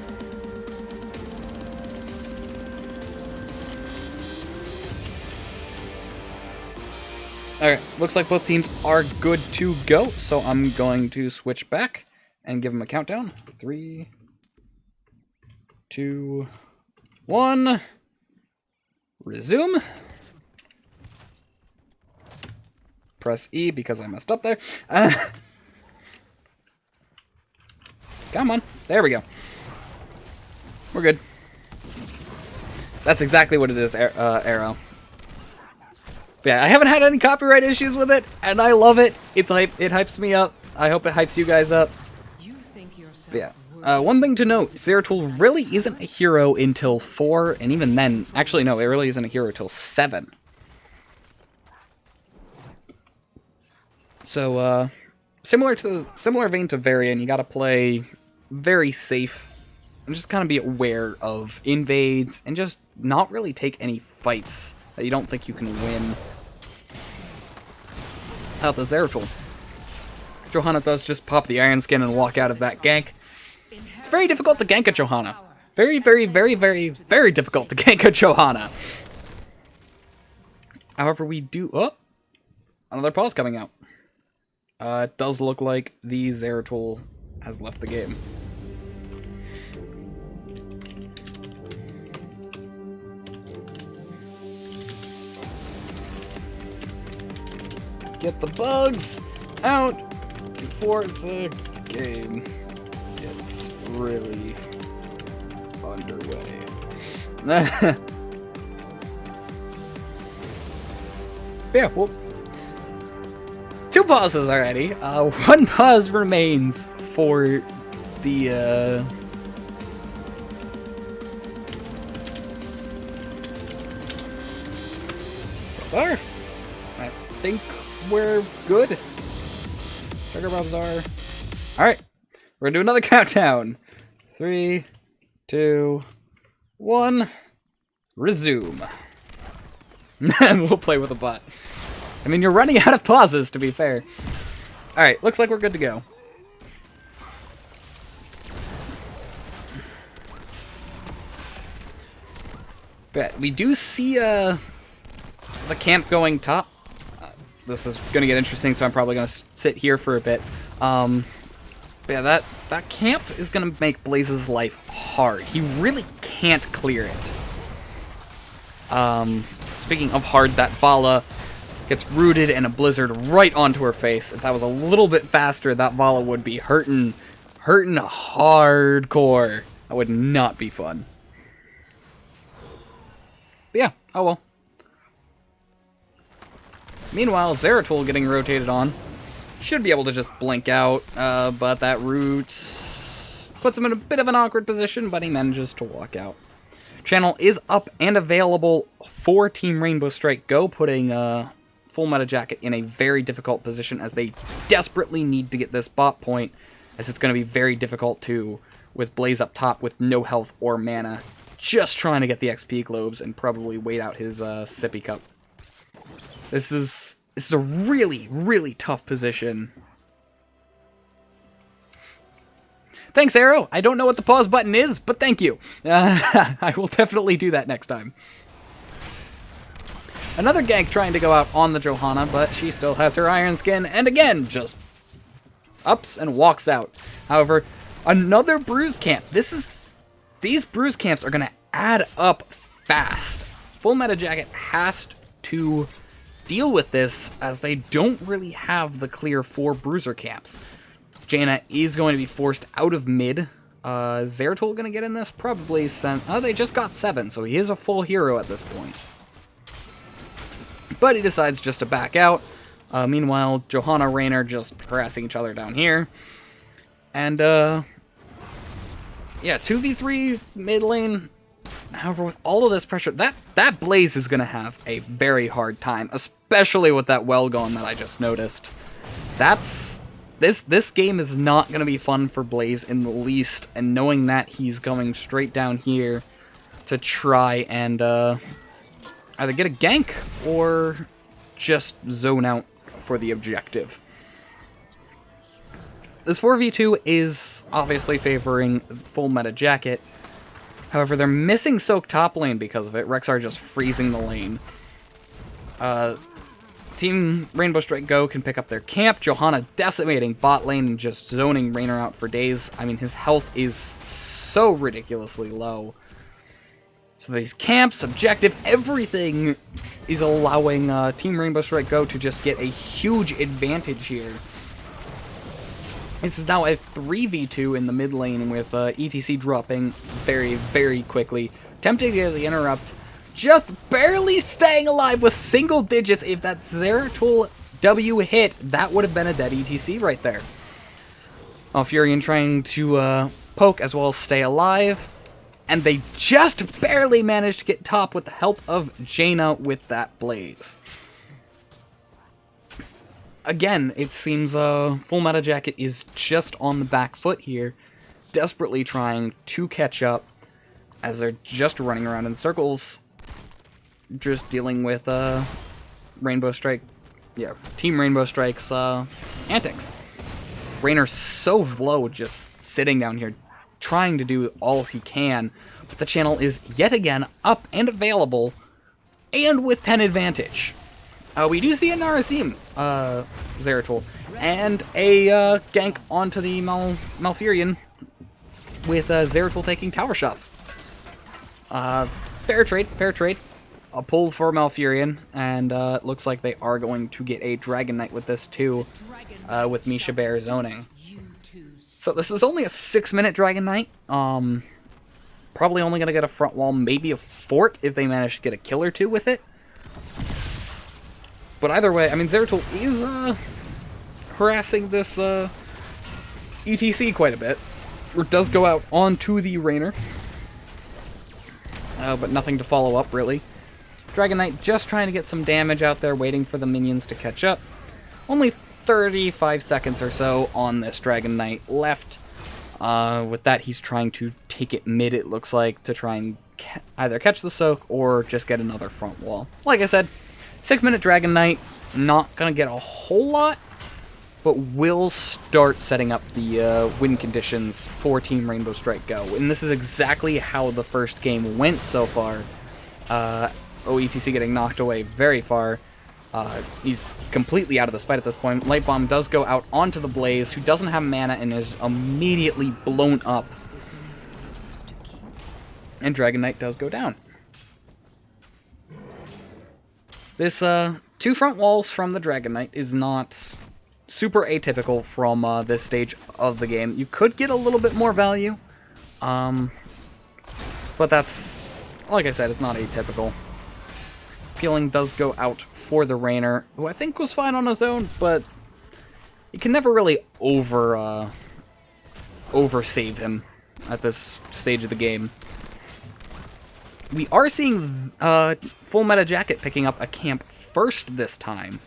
Alright, looks like both teams are good to go, so I'm going to switch back and give them a countdown. 3, 2, 1. Resume. Press E because I messed up there. Come on. There we go. We're good. That's exactly what it is, Arrow. Yeah, I haven't had any copyright issues with it, and I love it. It's hype. It hypes me up. I hope it hypes you guys up. Yeah. One thing to note, Zeratul really isn't a hero until 4, and even then, actually no, it really isn't a hero until 7. So, similar vein to Varian, you gotta play very safe, and just kind of be aware of invades, and just not really take any fights that you don't think you can win out the Zeratul. Johanna does just pop the Iron Skin and walk out of that gank. It's very difficult to gank a Johanna. Very, very, very, very, very difficult to gank a Johanna. However, we do... Oh! Another pause coming out. It does look like the Zeratul has left the game. Get the bugs out before the game gets really underway. Yeah, well, 2 pauses already. 1 pause remains for the There. I think we're good. Sugar Bobs are. Alright. We're gonna do another countdown. 3, 2, 1. Resume. And we'll play with a bot. I mean, you're running out of pauses, to be fair. Alright, looks like we're good to go. But we do see the camp going top. This is going to get interesting, so I'm probably going to sit here for a bit. Yeah, that camp is going to make Blaze's life hard. He really can't clear it. Speaking of hard, that Vala gets rooted in a blizzard right onto her face. If that was a little bit faster, that Vala would be hurting hardcore. That would not be fun. But yeah, oh well. Meanwhile, Zeratul getting rotated on. Should be able to just blink out, but that root puts him in a bit of an awkward position, but he manages to walk out. Channel is up and available for Team Rainbow Strike Go, putting Full Meta Jacket in a very difficult position as they desperately need to get this bot point, as it's going to be very difficult to, with Blaze up top with no health or mana, just trying to get the XP globes and probably wait out his sippy cup. This is a really, really tough position. Thanks, Arrow. I don't know what the pause button is, but thank you. I will definitely do that next time. Another gank trying to go out on the Johanna, but she still has her Iron Skin, and again, just ups and walks out. However, another bruise camp. These bruise camps are going to add up fast. Full Meta Jacket has to deal with this, as they don't really have the clear 4 bruiser camps. Jaina is going to be forced out of mid Zeratul gonna get in this? Probably oh, they just got 7, so he is a full hero at this point. But he decides just to back out. Meanwhile, Johanna, Raynor just harassing each other down here. And, yeah, 2v3 mid lane. However, with all of this pressure, that Blaze is gonna have a very hard time, especially with that well gone that I just noticed. This game is not gonna be fun for Blaze in the least, and knowing that he's going straight down here to try and either get a gank or just zone out for the objective. This 4v2 is obviously favoring full meta jacket. However, they're missing Soak top lane because of it. Rexar just freezing the lane. Team Rainbow Strike Go can pick up their camp. Johanna decimating bot lane and just zoning Raynor out for days. I mean, his health is so ridiculously low. So these camps, objective, everything is allowing Team Rainbow Strike Go to just get a huge advantage here. This is now a 3v2 in the mid lane with ETC dropping very, very quickly. Attempting to get the interrupt. Just barely staying alive with single digits. If that Zeratul W hit, that would have been a dead ETC right there. Malfurion trying to poke as well as stay alive. And they just barely managed to get top with the help of Jaina with that Blaze. Again, it seems Full Meta Jacket is just on the back foot here, desperately trying to catch up as they're just running around in circles, just dealing with Rainbow Strike, yeah, Team Rainbow Strike's antics. Raynor's so low, just sitting down here, trying to do all he can, but the channel is yet again up and available, and with 10 advantage. We do see a Narazim, Zeratul, and a gank onto the Malfurion, with Zeratul taking tower shots. Fair trade. A pull for Malfurion, and it looks like they are going to get a Dragon Knight with this too, with Misha Bear zoning. So this is only a 6-minute Dragon Knight. Probably only going to get a front wall, maybe a fort if they manage to get a kill or two with it. But either way, I mean, Zeratul is harassing this ETC quite a bit. It does go out onto the Raynor, but nothing to follow up, really. Dragon Knight just trying to get some damage out there, waiting for the minions to catch up. Only 35 seconds or so on this Dragon Knight left. With that, he's trying to take it mid, it looks like, to try and either catch the soak or just get another front wall. Like I said, 6-minute Dragon Knight, not going to get a whole lot, but will start setting up the win conditions for Team Rainbow Strike Go. And this is exactly how the first game went so far. OETC getting knocked away very far. He's completely out of this fight at this point. Light Bomb does go out onto the Blaze, who doesn't have mana and is immediately blown up. And Dragon Knight does go down. This 2 front walls from the Dragon Knight is not super atypical from this stage of the game. You could get a little bit more value, but that's, like I said, it's not atypical. Peeling does go out for the Raynor, who I think was fine on his own, but you can never really over-save him at this stage of the game. We are seeing Full Meta Jacket picking up a camp first this time.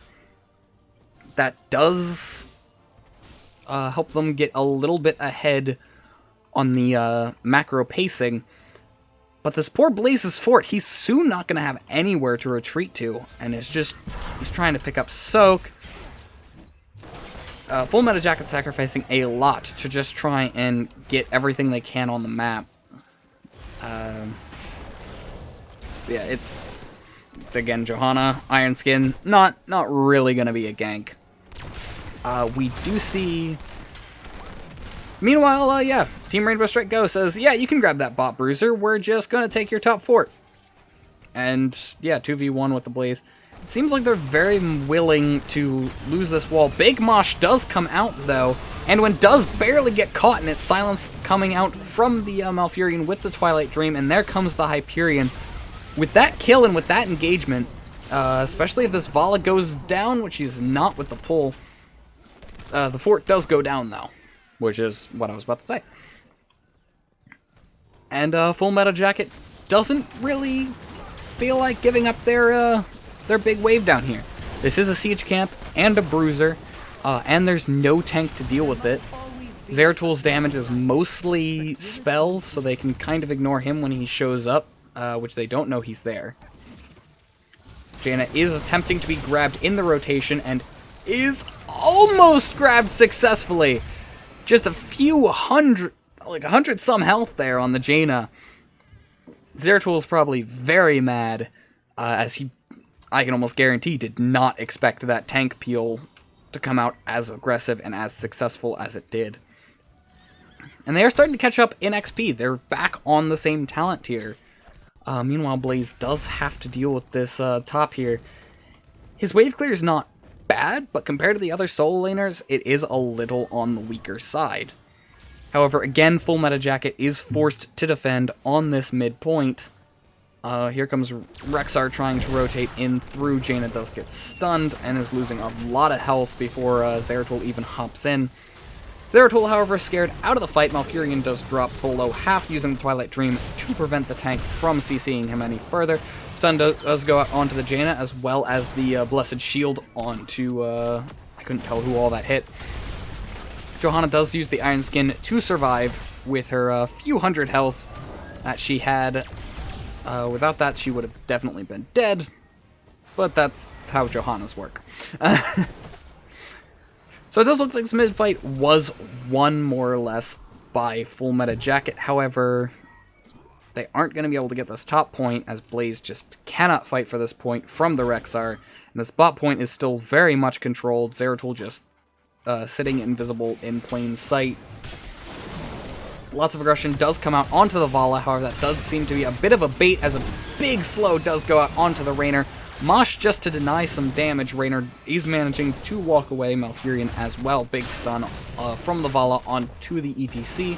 That does help them get a little bit ahead on the macro pacing. But this poor Blaze's fort, he's soon not going to have anywhere to retreat to. And he's trying to pick up Soak. Full Meta Jacket sacrificing a lot to just try and get everything they can on the map. Yeah, it's, again, Johanna, Iron Skin, not really going to be a gank. We do see... Meanwhile, yeah, Team Rainbow Strike Go says, yeah, you can grab that bot bruiser, we're just going to take your top fort. And, yeah, 2v1 with the Blaze. It seems like they're very willing to lose this wall. Big Mosh does come out, though, And when does barely get caught in its silence coming out from the Malfurion with the Twilight Dream, and there comes the Hyperion. With that kill and with that engagement, especially if this Vala goes down, which he's not with the pull, the fort does go down though, which is what I was about to say. And Full Metal Jacket doesn't really feel like giving up their big wave down here. This is a siege camp and a bruiser, and there's no tank to deal with it. Zeratul damage is mostly spell, so they can kind of ignore him when he shows up, which they don't know he's there. Jaina is attempting to be grabbed in the rotation and is almost grabbed successfully. Just a few hundred, like 100 some health there on the Jaina. Zeratul is probably very mad, as he, I can almost guarantee, did not expect that tank peel to come out as aggressive and as successful as it did. And they are starting to catch up in XP. They're back on the same talent tier. Meanwhile, Blaze does have to deal with this top here. His wave clear is not bad, but compared to the other solo laners, it is a little on the weaker side. However, again, Full Metal Jacket is forced to defend on this midpoint. Here comes Rexar trying to rotate in through. Jaina does get stunned and is losing a lot of health before Zeratul even hops in. Zeratul, however, scared out of the fight. Malfurion does drop below half using the Twilight Dream to prevent the tank from CCing him any further. Stun does go out onto the Jaina, as well as the Blessed Shield onto, I couldn't tell who all that hit. Johanna does use the Iron Skin to survive with her few hundred health that she had. Without that, she would have definitely been dead, but that's how Johanna's work. So it does look like this mid-fight was won more or less by Full Metal Jacket. However, they aren't going to be able to get this top point, as Blaze just cannot fight for this point from the Rexar. And this bot point is still very much controlled. Zeratul just sitting invisible in plain sight. Lots of aggression does come out onto the Vala. However, that does seem to be a bit of a bait, as a big slow does go out onto the Raynor. Mosh just to deny some damage. Raynor is managing to walk away. Malfurion as well. Big stun from the Vala onto the ETC.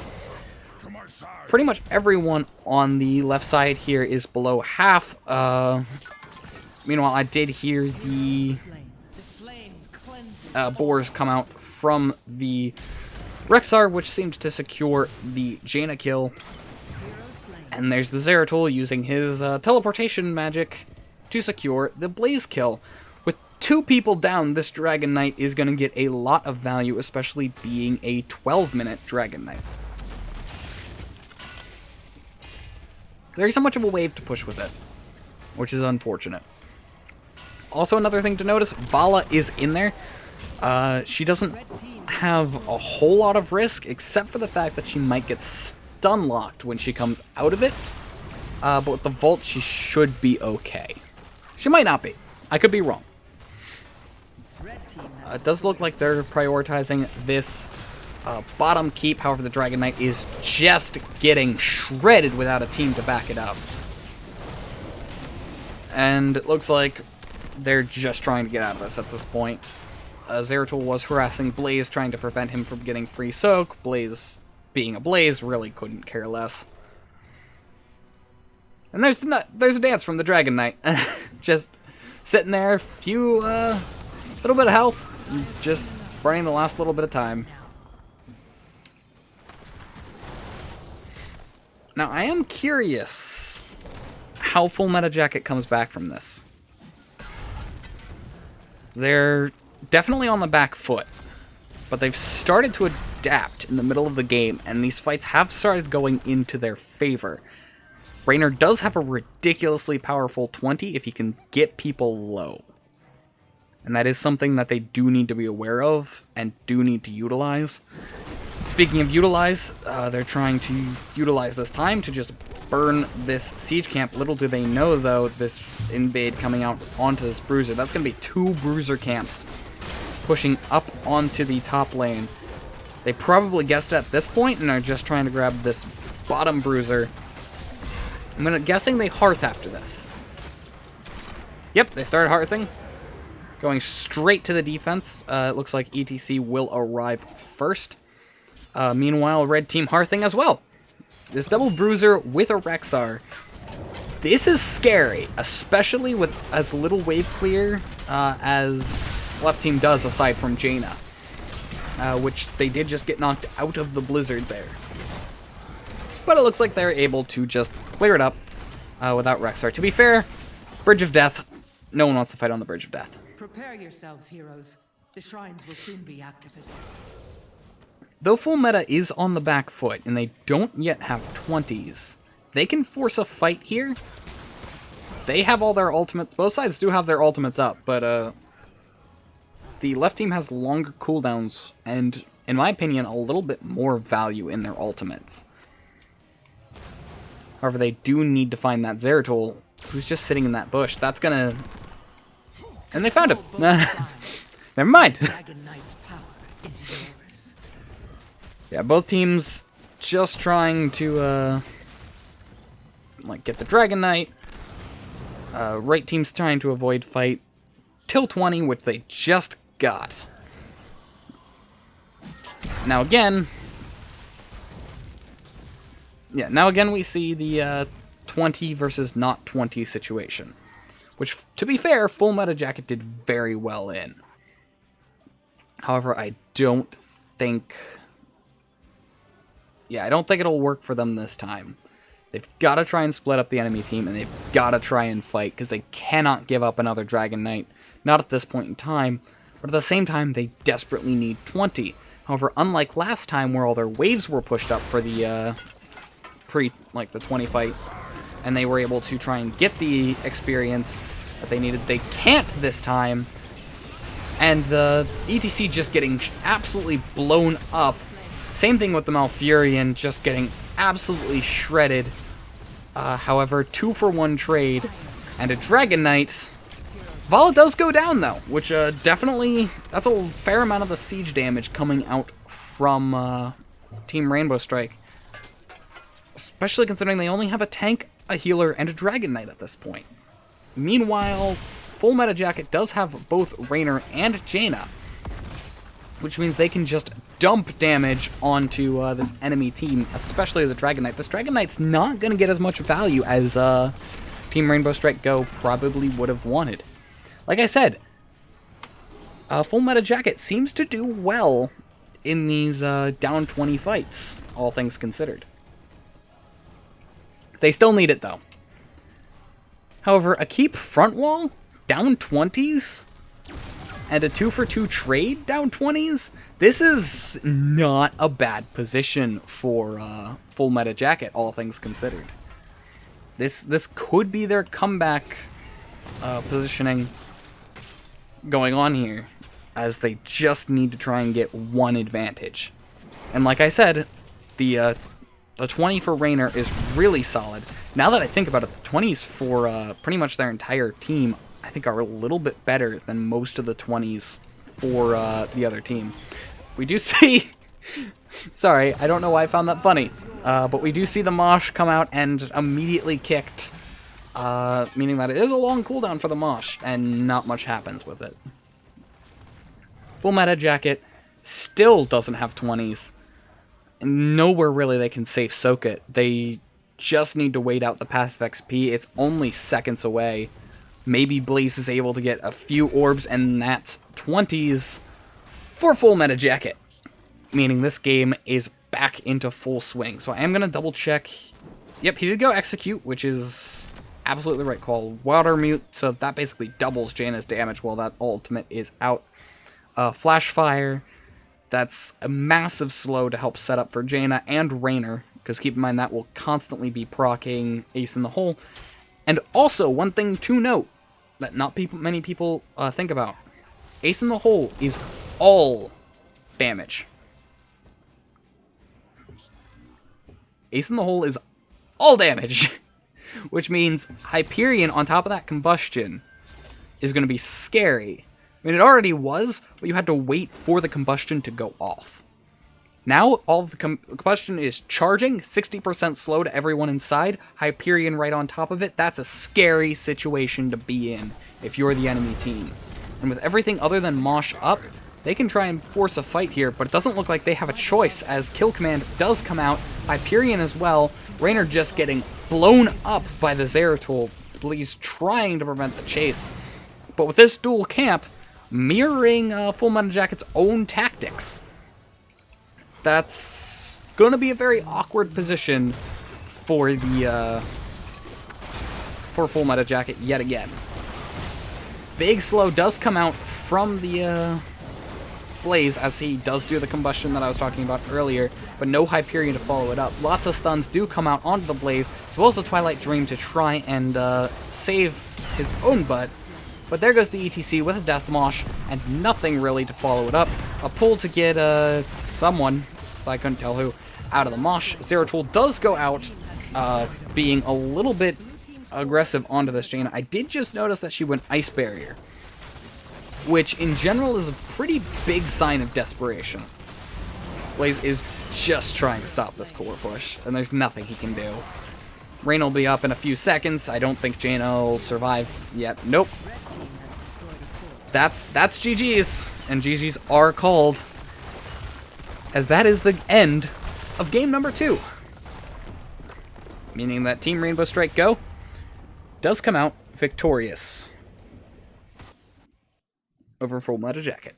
Pretty much everyone on the left side here is below half. Meanwhile, I did hear the boars come out from the Rexar, which seemed to secure the Jaina kill. And there's the Zeratul using his teleportation magic to secure the Blaze kill. With 2 people down, this Dragon Knight is going to get a lot of value, especially being a 12-minute Dragon Knight. There isn't much of a wave to push with it, which is unfortunate. Also, another thing to notice, Vala is in there. She doesn't have a whole lot of risk, except for the fact that she might get stun locked when she comes out of it. But with the Vault, she should be okay. She might not be. I could be wrong. It does look like they're prioritizing this bottom keep. However, the Dragon Knight is just getting shredded without a team to back it up. And it looks like they're just trying to get out of this at this point. Zeratul was harassing Blaze, trying to prevent him from getting free soak. Blaze, being a Blaze, really couldn't care less. And there's a dance from the Dragon Knight. Just sitting there, little bit of health, just burning the last little bit of time. Now, I am curious how Full Metal Jacket comes back from this. They're definitely on the back foot, but they've started to adapt in the middle of the game, and these fights have started going into their favor. Raynor does have a ridiculously powerful 20 if he can get people low. And that is something that they do need to be aware of and do need to utilize. Speaking of utilize, they're trying to utilize this time to just burn this siege camp. Little do they know, though, this invade coming out onto this bruiser. That's going to be 2 bruiser camps pushing up onto the top lane. They probably guessed it at this point and are just trying to grab this bottom bruiser. I'm guessing they hearth after this. Yep, they started hearthing. Going straight to the defense. It looks like ETC will arrive first. Meanwhile, red team Hearthing as well. This double bruiser with a Rexar. This is scary, especially with as little wave clear as left team does aside from Jaina. Which they did just get knocked out of the blizzard there. But it looks like they're able to just clear it up without Rexar. To be fair, Bridge of Death, no one wants to fight on the Bridge of Death. Prepare yourselves, heroes. The shrines will soon be activated. Though full meta is on the back foot and they don't yet have 20s, they can force a fight here. They have all their ultimates. Both sides do have their ultimates up, but the left team has longer cooldowns and, in my opinion, a little bit more value in their ultimates. However, they do need to find that Zeratul, who's just sitting in that bush. That's gonna... And they found him! Never mind! Dragon Knight's power is yours. Yeah, both teams just trying to, like, get the Dragon Knight. Right team's trying to avoid fight till 20, which they just got. Now again... Yeah, now again we see the 20 versus not 20 situation. Which, to be fair, Full Meta Jacket did very well in. However, I don't think... Yeah, I don't think it'll work for them this time. They've got to try and split up the enemy team, and they've got to try and fight, because they cannot give up another Dragon Knight. Not at this point in time, but at the same time, they desperately need 20. However, unlike last time, where all their waves were pushed up for the, the 20 fight, and they were able to try and get the experience that they needed, they can't this time, and the ETC just getting absolutely blown up. Same thing with the Malfurion, just getting absolutely shredded. However, 2-for-1 trade and a Dragon Knight. Vala does go down though, which definitely, that's a fair amount of the siege damage coming out from Team Rainbow Strike. Especially considering they only have a tank, a healer, and a Dragon Knight at this point. Meanwhile, Full Meta Jacket does have both Raynor and Jaina, which means they can just dump damage onto this enemy team, especially the Dragon Knight. This Dragon Knight's not going to get as much value as Team Rainbow Strike Go probably would have wanted. Like I said, Full Meta Jacket seems to do well in these down 20 fights, all things considered. They still need it, though. However, a keep front wall, down 20s, and a 2-for-2 trade, down 20s, this is not a bad position for Full Meta Jacket, all things considered. This could be their comeback positioning going on here, as they just need to try and get one advantage. And like I said, the 20 for Raynor is really solid. Now that I think about it, the 20s for pretty much their entire team, I think, are a little bit better than most of the 20s for the other team. We do see... Sorry, I don't know why I found that funny. But we do see the Mosh come out and immediately kicked. Meaning that it is a long cooldown for the Mosh, and not much happens with it. Full Meta Jacket still doesn't have 20s. Nowhere really they can safe soak it. They just need to wait out the passive XP. It's only seconds away. Maybe Blaze is able to get a few orbs, and that's 20s for Full Meta Jacket. Meaning this game is back into full swing. So I am going to double check. Yep, he did go execute, which is absolutely the right call. Water Mute, so that basically doubles Jaina's damage while that ultimate is out. Flash Fire, that's a massive slow to help set up for Jaina and Raynor, because keep in mind that will constantly be proccing Ace in the Hole. And also, one thing to note that not many people think about, Ace in the Hole is all damage. Ace in the Hole is all damage, which means Hyperion on top of that combustion is going to be scary. I mean, it already was, but you had to wait for the combustion to go off. Now, all of the combustion is charging, 60% slow to everyone inside, Hyperion right on top of it. That's a scary situation to be in if you're the enemy team. And with everything other than Mosh up, they can try and force a fight here, but it doesn't look like they have a choice, as Kill Command does come out, Hyperion as well, Raynor just getting blown up by the Zeratul, Bleeze trying to prevent the chase. But with this dual camp, mirroring Full Metal Jacket's own tactics, that's going to be a very awkward position for the for Full Metal Jacket yet again. Big Slow does come out from the Blaze as he does do the combustion that I was talking about earlier, but no Hyperion to follow it up. Lots of stuns do come out onto the Blaze, as well as the Twilight Dream to try and save his own butt. But there goes the ETC with a Death Mosh, and nothing really to follow it up. A pull to get someone, I couldn't tell who, out of the Mosh. Zeratul does go out, being a little bit aggressive onto this Jaina. I did just notice that she went Ice Barrier, which in general is a pretty big sign of desperation. Blaze is just trying to stop this core push, and there's nothing he can do. Rain will be up in a few seconds. I don't think Jaina will survive yet. Nope. That's GG's, and GG's are called, as that is the end of game number 2. Meaning that Team Rainbow Strike Go does come out victorious over Full Metal Jacket.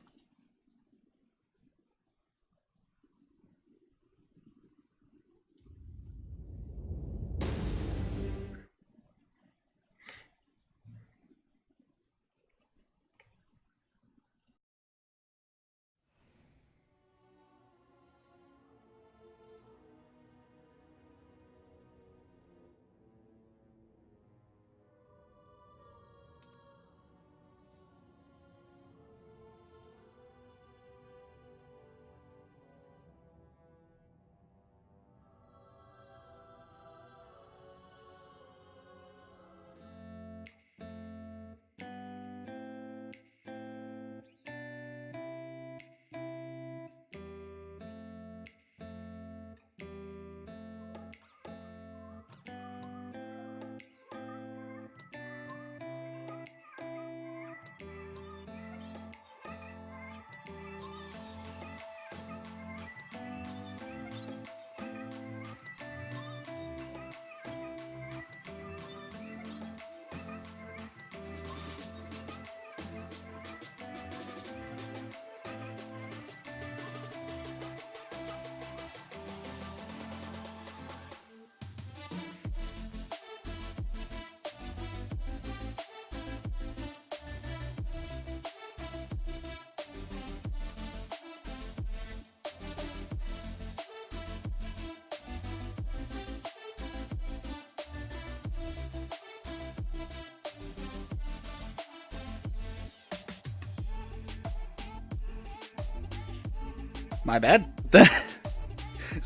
My bad. This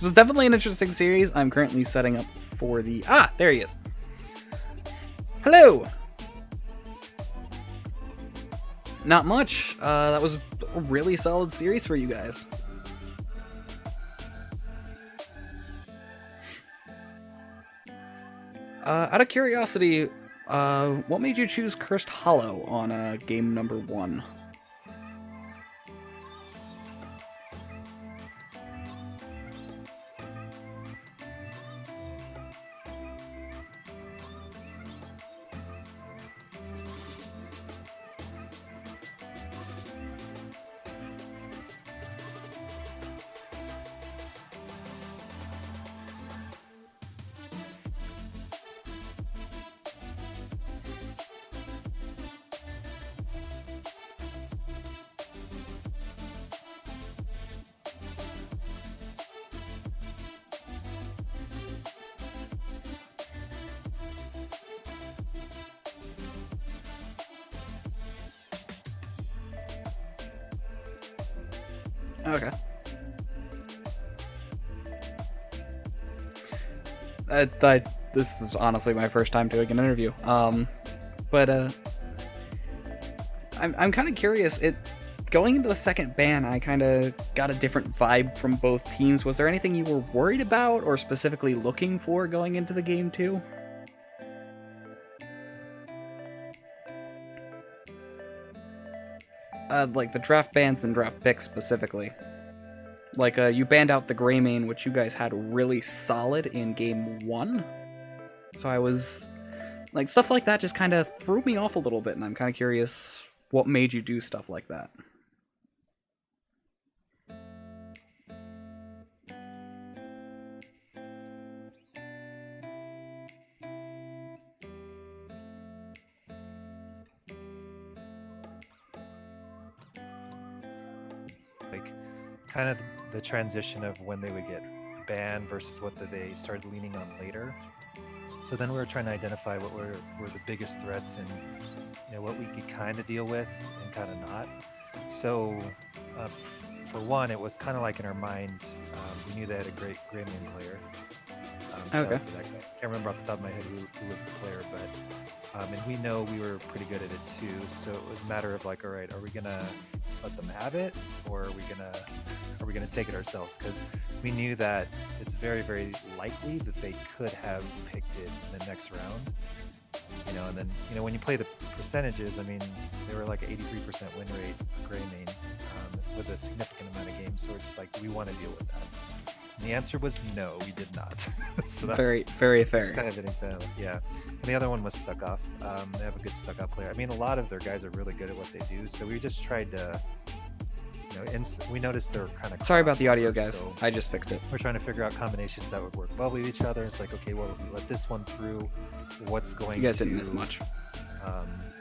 was definitely an interesting series. I'm currently setting up for the... Ah, there he is. Hello! Not much. That was a really solid series for you guys. Out of curiosity, what made you choose Cursed Hollow on game number 1? Okay. This is honestly my first time doing an interview. I'm kind of curious. Going into the second ban, I kind of got a different vibe from both teams. Was there anything you were worried about or specifically looking for going into the game too? like the draft bans and draft picks specifically. Like, you banned out the Greymane, which you guys had really solid in game 1. So I was... Like, stuff like that just kind of threw me off a little bit, and I'm kind of curious what made you do stuff like that. Like, kind of the transition of when they would get banned versus what they started leaning on later. So then we were trying to identify what were the biggest threats and, you know, what we could kind of deal with and kind of not. So for one, it was kind of like in our mind, we knew they had a great Greymane player. Shout Okay. out to that guy. I can't remember off the top of my head who was the player, but and we know we were pretty good at it too. So it was a matter of like, all right, are we gonna let them have it, or are we gonna take it ourselves? Because we knew that it's very, very likely that they could have picked it in the next round. You know, and then, you know, when you play the percentages, I mean, they were like 83% win rate Greymane with a significant amount of games. So we're just like, do we want to deal with that? And the answer was no, we did not. So that's Very, very fair. kind of an example. Yeah. And the other one was Stuck Off. They have a good Stuck Off player. I mean, a lot of their guys are really good at what they do. So we just tried to, you know, we noticed they were kind of... Sorry about the audio, crossovers, guys. so I just fixed it. we're trying to figure out combinations that would work well with each other. It's like, okay, well, if we let this one through, what's going You guys to didn't miss much.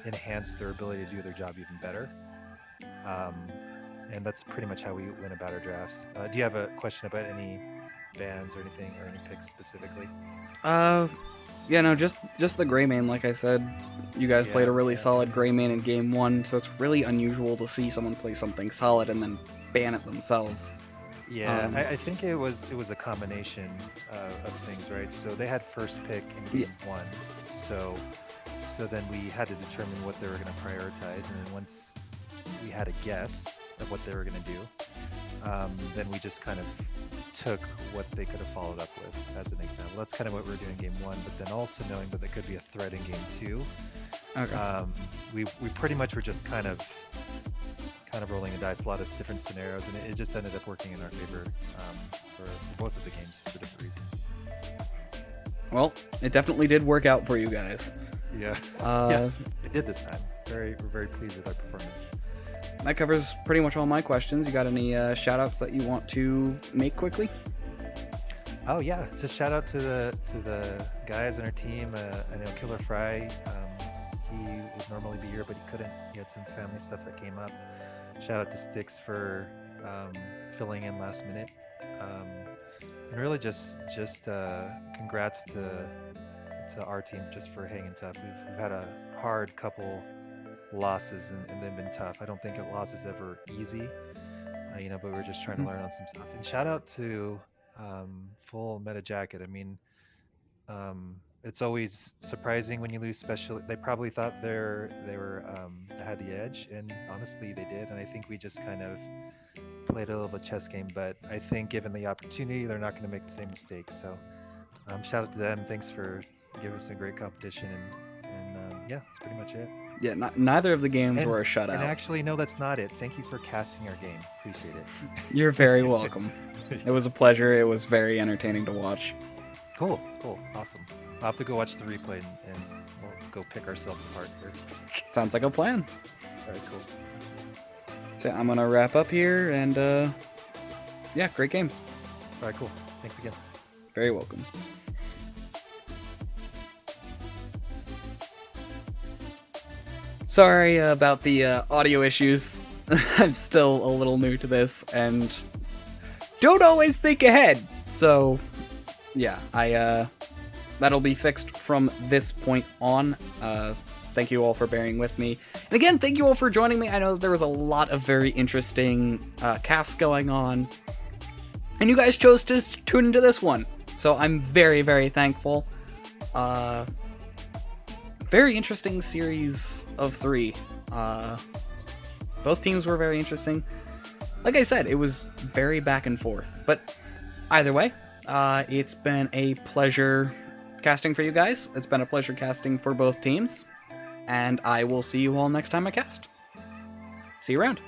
enhance their ability to do their job even better? And that's pretty much how we went about our drafts. Do you have a question about any bans or anything, or any picks specifically? Yeah, no, just the Greymane, like I said. You guys played a really solid Greymane in game 1, so it's really unusual to see someone play something solid and then ban it themselves. Yeah, I think it was a combination of things, right? So they had first pick in game 1, so then we had to determine what they were going to prioritize, and then once we had a guess of what they were going to do, then we just kind of took what they could have followed up with as an example. That's kind of what we were doing in game 1, but then also knowing that there could be a threat in game 2. Okay. We pretty much were just kind of rolling the dice, a lot of different scenarios, and it just ended up working in our favor for both of the games for different reasons. Well, it definitely did work out for you guys. Yeah. It did this time. We're very pleased with our performance. That covers pretty much all my questions. You got any shout-outs that you want to make quickly? Oh yeah, just shout out to the guys in our team. I know Killer Fry. He would normally be here, but he couldn't. He had some family stuff that came up. Shout out to Styx for filling in last minute, and really just congrats to our team just for hanging tough. We've had a hard couple losses and they've been tough. I don't think a loss is ever easy, you know, but we're just trying to learn on some stuff. And shout out to Full Meta Jacket. I mean, it's always surprising when you lose special. They probably thought they had the edge, and honestly they did. And I think we just kind of played a little of a chess game, but I think given the opportunity, they're not going to make the same mistake. So shout out to them. Thanks for giving us a great competition, and yeah, that's pretty much it. Yeah, neither of the games were a shutout. And actually, no, that's not it. Thank you for casting our game. Appreciate it. You're very welcome. It was a pleasure. It was very entertaining to watch. Cool, awesome. I'll have to go watch the replay and we'll go pick ourselves apart here. Sounds like a plan. All right, cool. So I'm going to wrap up here, and yeah, great games. All right, cool. Thanks again. Very welcome. Sorry about the audio issues. I'm still a little new to this and don't always think ahead. So, yeah, that'll be fixed from this point on. Thank you all for bearing with me. And again, thank you all for joining me. I know there was a lot of very interesting casts going on, and you guys chose to tune into this one. So I'm very, very thankful. Very interesting series of 3. Both teams were very interesting. Like I said, it was very back and forth. But either way, it's been a pleasure casting for you guys. It's been a pleasure casting for both teams. And I will see you all next time I cast. See you around.